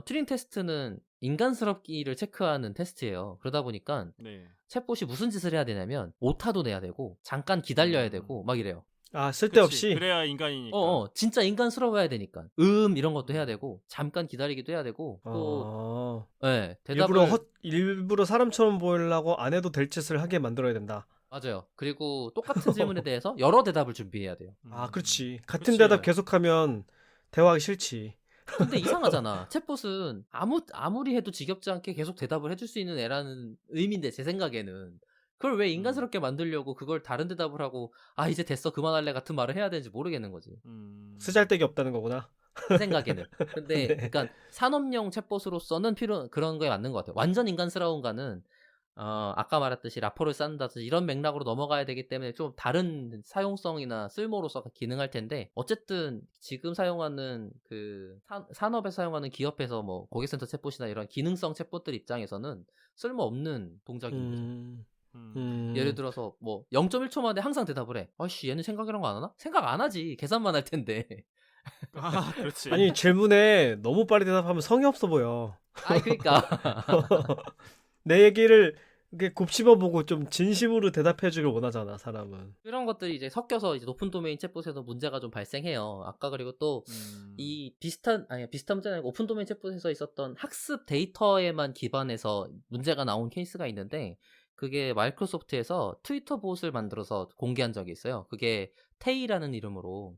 Speaker 2: 튜링 테스트는 인간스럽기를 체크하는 테스트예요. 그러다 보니까 챗봇이 무슨 짓을 해야 되냐면 오타도 내야 되고 잠깐 기다려야 되고 막 이래요.
Speaker 3: 쓸데없이.
Speaker 1: 그치, 그래야 인간이니까.
Speaker 2: 진짜 인간스러워야 되니까. 이런 것도 해야 되고 잠깐 기다리기도 해야 되고 또 대답을
Speaker 3: 일부러 사람처럼 보이려고 안 해도 될 짓을 하게 만들어야 된다.
Speaker 2: 맞아요. 그리고 똑같은 질문에 대해서 여러 대답을 준비해야 돼요.
Speaker 3: 그렇지. 같은 대답 계속하면 대화하기 싫지.
Speaker 2: 근데 이상하잖아. 챗봇은 아무리 해도 지겹지 않게 계속 대답을 해줄 수 있는 애라는 의미인데 제 생각에는 그걸 왜 인간스럽게 만들려고 그걸 다른 대답을 하고 이제 됐어 그만할래 같은 말을 해야 되는지 모르겠는 거지.
Speaker 3: 쓰잘데기 없다는 거구나.
Speaker 2: 제 생각에는. 근데 그러니까 산업용 챗봇으로서는 그런 거에 맞는 것 같아요. 완전 인간스러운가는 아까 말했듯이 라포를 쌓는다든지 이런 맥락으로 넘어가야 되기 때문에 좀 다른 사용성이나 쓸모로서 기능할 텐데 어쨌든 지금 사용하는 그 산업에 사용하는 기업에서 뭐 고객센터 챗봇이나 이런 기능성 챗봇들 입장에서는 쓸모없는 동작인 거죠. 예를 들어서 뭐 0.1초 만에 항상 대답을 해. 얘는 생각이란 거 안 하나? 생각 안 하지. 계산만 할 텐데.
Speaker 1: 그렇지.
Speaker 3: 아니 질문에 너무 빨리 대답하면 성의 없어 보여.
Speaker 2: 그러니까
Speaker 3: 내 얘기를 이렇게 곱씹어보고 좀 진심으로 대답해주길 원하잖아 사람은.
Speaker 2: 이런 것들이 이제 섞여서 이제 높은 도메인 챗봇에서 문제가 좀 발생해요. 아까 그리고 또 이 비슷한 문제는 아니고 오픈 도메인 챗봇에서 있었던 학습 데이터에만 기반해서 문제가 나온 케이스가 있는데 그게 마이크로소프트에서 트위터 봇을 만들어서 공개한 적이 있어요. 그게 테이라는 이름으로.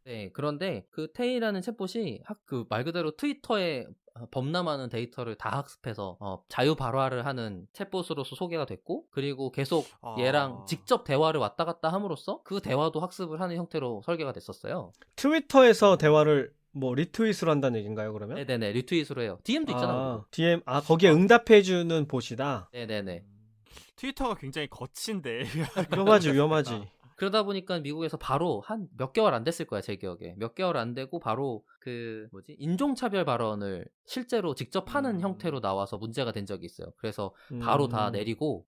Speaker 2: 네, 그런데 그 테이라는 챗봇이 그 말 그대로 트위터에 범람하는 데이터를 다 학습해서 자유 발화를 하는 챗봇으로서 소개가 됐고 그리고 계속 얘랑 직접 대화를 왔다 갔다 함으로써 그 대화도 학습을 하는 형태로 설계가 됐었어요.
Speaker 3: 트위터에서 대화를 뭐 리트윗으로 한다는 얘기인가요 그러면?
Speaker 2: 네네네, 리트윗으로 해요. DM도 있잖아.
Speaker 3: DM 거기에 응답해주는 봇이다.
Speaker 2: 네네네.
Speaker 1: 트위터가 굉장히 거친데.
Speaker 3: 위험하지.
Speaker 2: 그러다 보니까 미국에서 바로 한 몇 개월 안 됐을 거야, 제 기억에. 몇 개월 안 되고 바로 인종차별 발언을 실제로 직접 하는 형태로 나와서 문제가 된 적이 있어요. 그래서 바로 다 내리고,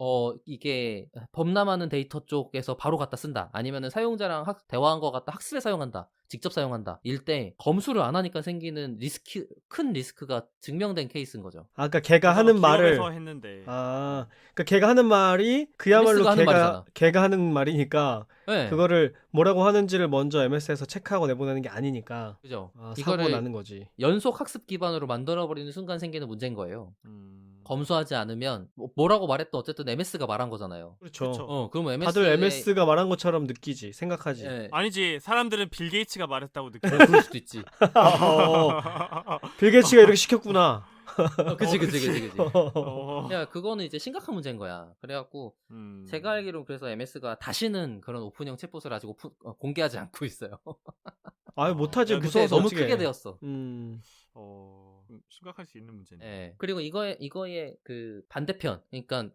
Speaker 2: 이게 범람하는 데이터 쪽에서 바로 갖다 쓴다. 아니면은 사용자랑 대화한 거 갖다 학습에 사용한다. 직접 사용한다. 일 때 검수를 안 하니까 생기는 큰 리스크가 증명된 케이스인 거죠.
Speaker 3: 그러니까 걔가 하는 말을
Speaker 1: 했는데.
Speaker 3: 그러니까 걔가 하는 말이 그야말로 걔가 하는 말이니까
Speaker 2: 네.
Speaker 3: 그거를 뭐라고 하는지를 먼저 MS에서 체크하고 내보내는 게 아니니까.
Speaker 2: 그죠.
Speaker 3: 사고 나는 거지.
Speaker 2: 연속 학습 기반으로 만들어버리는 순간 생기는 문제인 거예요. 검수하지 않으면 뭐라고 말했던 어쨌든 MS가 말한 거잖아요.
Speaker 3: 그렇죠.
Speaker 1: 그쵸.
Speaker 2: 그러면
Speaker 3: 다들 MS가 말한 것처럼 느끼지, 생각하지.
Speaker 2: 예.
Speaker 1: 아니지, 사람들은 빌 게이츠가 말했다고 느껴.
Speaker 2: 그럴 수도 있지.
Speaker 3: 빌 게이츠가 이렇게 시켰구나.
Speaker 2: 그치.
Speaker 1: 어.
Speaker 2: 야, 그거는 이제 심각한 문제인 거야. 그래갖고 제가 알기로 그래서 MS가 다시는 그런 오픈형 챗봇을 아직 공개하지 않고 있어요.
Speaker 3: 아유, 못하지.
Speaker 1: 야,
Speaker 2: 그때
Speaker 3: 무서워서
Speaker 2: 너무
Speaker 3: 어떻게
Speaker 2: 크게
Speaker 3: 해.
Speaker 2: 되었어.
Speaker 1: 심각할 수 있는 문제네.
Speaker 2: 예. 그리고 이거의 그 반대편, 그러니까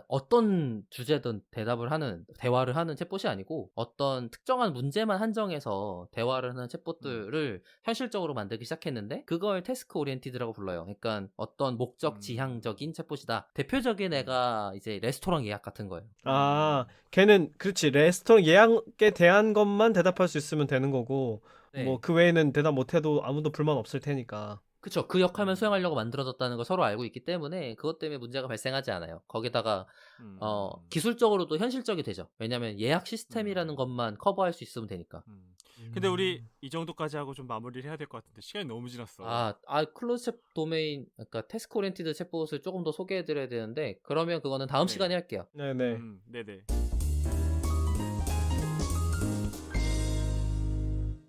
Speaker 2: 어떤 주제든 대화를 하는 챗봇이 아니고 어떤 특정한 문제만 한정해서 대화를 하는 챗봇들을 현실적으로 만들기 시작했는데 그걸 태스크 오리엔티드라고 불러요. 그러니까 어떤 목적 지향적인 챗봇이다. 대표적인 애가 이제 레스토랑 예약 같은 거예요.
Speaker 3: 아, 걔는 그렇지. 레스토랑 예약에 대한 것만 대답할 수 있으면 되는 거고,
Speaker 2: 네.
Speaker 3: 뭐 그 외에는 대답 못해도 아무도 불만 없을 테니까.
Speaker 2: 그쵸. 그 역할만 수행하려고 만들어졌다는 걸 서로 알고 있기 때문에 그것 때문에 문제가 발생하지 않아요. 거기다가 기술적으로도 현실적이 되죠. 왜냐면 예약 시스템이라는 것만 커버할 수 있으면 되니까.
Speaker 1: 근데 우리 이 정도까지 하고 좀 마무리를 해야 될 것 같은데 시간이 너무 지났어.
Speaker 2: 클로즈 챗 도메인, 그러니까 태스크 오리엔티드 챗봇을 조금 더 소개해드려야 되는데 그러면 그거는 다음
Speaker 1: 네.
Speaker 2: 시간에 할게요.
Speaker 3: 네네.
Speaker 1: 네네.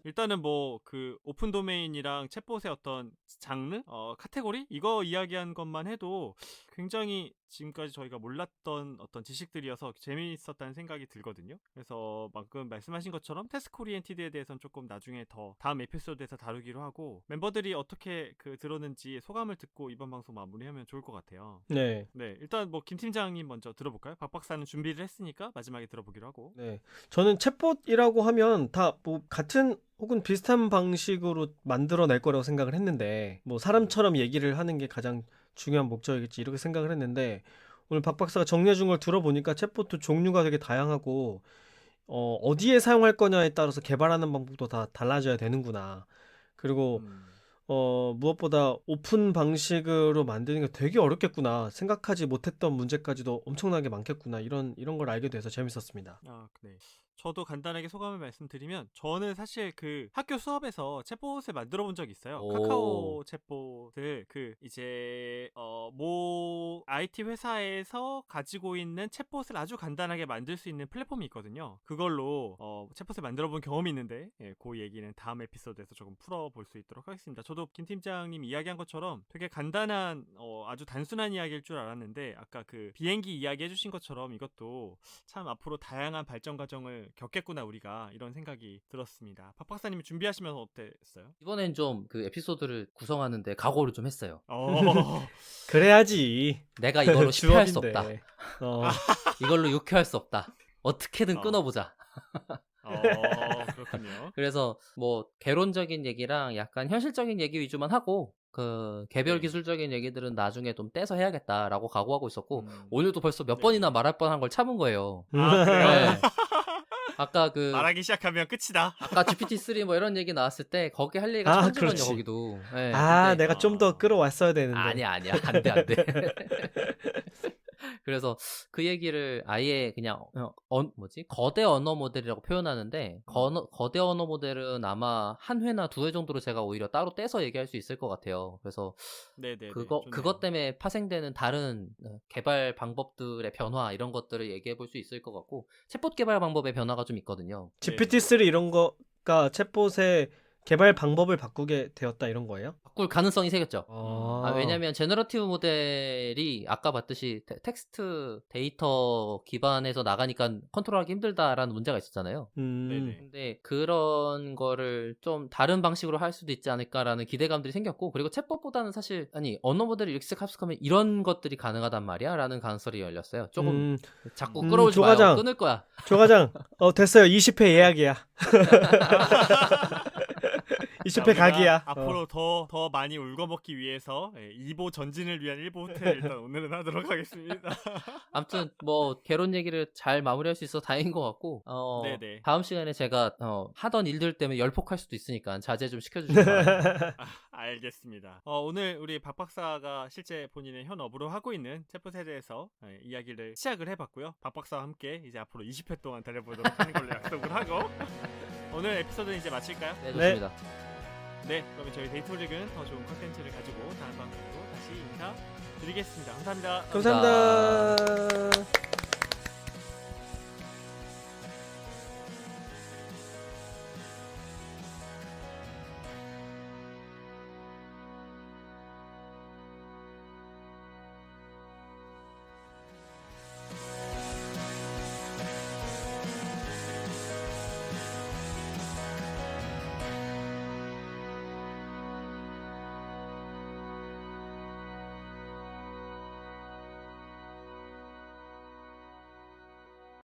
Speaker 1: 일단은 뭐 그 오픈 도메인이랑 챗봇의 어떤 장르, 카테고리 이거 이야기한 것만 해도 굉장히 지금까지 저희가 몰랐던 어떤 지식들이어서 재미있었다는 생각이 들거든요. 그래서 방금 말씀하신 것처럼 태스크 오리엔티드에 대해서는 조금 나중에 더 다음 에피소드에서 다루기로 하고 멤버들이 어떻게 그 들었는지 소감을 듣고 이번 방송 마무리하면 좋을 것 같아요.
Speaker 3: 네.
Speaker 1: 네, 일단 뭐 김 팀장님 먼저 들어볼까요? 박 박사는 준비를 했으니까 마지막에 들어보기로 하고.
Speaker 3: 네. 저는 챗봇이라고 하면 다 뭐 같은 혹은 비슷한 방식으로 만들어낼 거라고 생각을 했는데, 뭐 사람처럼 얘기를 하는 게 가장 중요한 목적이겠지 이렇게 생각을 했는데, 오늘 박 박사가 정리해준 걸 들어보니까 챗봇도 종류가 되게 다양하고 어디에 사용할 거냐에 따라서 개발하는 방법도 다 달라져야 되는구나. 그리고 무엇보다 오픈 방식으로 만드는 게 되게 어렵겠구나. 생각하지 못했던 문제까지도 엄청나게 많겠구나. 이런 걸 알게 돼서 재밌었습니다.
Speaker 1: 네. 저도 간단하게 소감을 말씀드리면 저는 사실 그 학교 수업에서 챗봇을 만들어 본 적이 있어요. 카카오 챗봇을 그 이제 모 IT 회사에서 가지고 있는 챗봇을 아주 간단하게 만들 수 있는 플랫폼이 있거든요. 그걸로 챗봇을 만들어 본 경험이 있는데 그 얘기는 다음 에피소드에서 조금 풀어볼 수 있도록 하겠습니다. 저도 김 팀장님 이야기한 것처럼 되게 간단한 아주 단순한 이야기일 줄 알았는데 아까 그 비행기 이야기 해주신 것처럼 이것도 참 앞으로 다양한 발전 과정을 겪겠구나 우리가 이런 생각이 들었습니다. 박 박사님이 준비하시면서 어땠어요?
Speaker 2: 이번엔 좀 그 에피소드를 구성하는데 각오를 좀 했어요.
Speaker 3: 그래야지.
Speaker 2: 내가 이걸로 실패할 수 없다. 이걸로 유쾌할 수 없다. 어떻게든 끊어보자.
Speaker 1: 그렇군요.
Speaker 2: 그래서 뭐 개론적인 얘기랑 약간 현실적인 얘기 위주만 하고 그 개별 기술적인 얘기들은 나중에 좀 떼서 해야겠다라고 각오하고 있었고 오늘도 벌써 몇 번이나 말할 뻔한 걸 참은 거예요.
Speaker 1: 그래요?
Speaker 2: 네. 아까
Speaker 1: 말하기 시작하면 끝이다.
Speaker 2: 아까 GPT-3 뭐 이런 얘기 나왔을 때 거기 할 얘기가 천지거든요.
Speaker 3: 그렇지.
Speaker 2: 거기도. 네,
Speaker 3: 근데
Speaker 2: 근데
Speaker 3: 내가 좀 더 끌어왔어야 되는데.
Speaker 2: 아니야 안 돼. 그래서 그 얘기를 아예 그냥 거대 언어 모델이라고 표현하는데 거대 언어 모델은 아마 한 회나 두 회 정도로 제가 오히려 따로 떼서 얘기할 수 있을 것 같아요. 그래서 그것 때문에 파생되는 다른 개발 방법들의 변화 이런 것들을 얘기해 볼 수 있을 것 같고 챗봇 개발 방법의 변화가 좀 있거든요.
Speaker 3: GPT-3 이런 거가 챗봇의 개발 방법을 바꾸게 되었다 이런 거예요?
Speaker 2: 바꿀 가능성이 생겼죠.
Speaker 3: 아.
Speaker 2: 왜냐면 제너러티브 모델이 아까 봤듯이 텍스트 데이터 기반에서 나가니까 컨트롤하기 힘들다라는 문제가 있었잖아요.
Speaker 1: 네네.
Speaker 2: 근데 그런 거를 좀 다른 방식으로 할 수도 있지 않을까라는 기대감들이 생겼고 그리고 챗봇보다는 사실 언어 모델을 이렇게 합숙하면 이런 것들이 가능하단 말이야 라는 가능성이 열렸어요. 조금 자꾸 끌어오지 마요. 끊을 거야.
Speaker 3: 조과장 됐어요. 20회 예약이야. 20회 각이야.
Speaker 1: 앞으로 더 많이 울거먹기 위해서 2보 전진을 위한 1보 후퇴를 일단 오늘은 하도록 하겠습니다.
Speaker 2: 아무튼 뭐 개론 얘기를 잘 마무리할 수 있어서 다행인 것 같고
Speaker 1: 네네.
Speaker 2: 다음 시간에 제가 하던 일들 때문에 열폭할 수도 있으니까 자제 좀 시켜주시기 바랍니다.
Speaker 1: 알겠습니다. 오늘 우리 박 박사가 실제 본인의 현업으로 하고 있는 챗봇에 대해서 이야기를 시작을 해봤고요. 박 박사와 함께 이제 앞으로 20회 동안 달려보도록 하는 걸로 약속을 하고 오늘 에피소드는 이제 마칠까요?
Speaker 2: 네, 좋습니다.
Speaker 1: 네, 그러면 저희 데이터릭은 더 좋은 컨텐츠를 가지고 다음 방송으로 다시 인사드리겠습니다. 감사합니다.
Speaker 3: 감사합니다.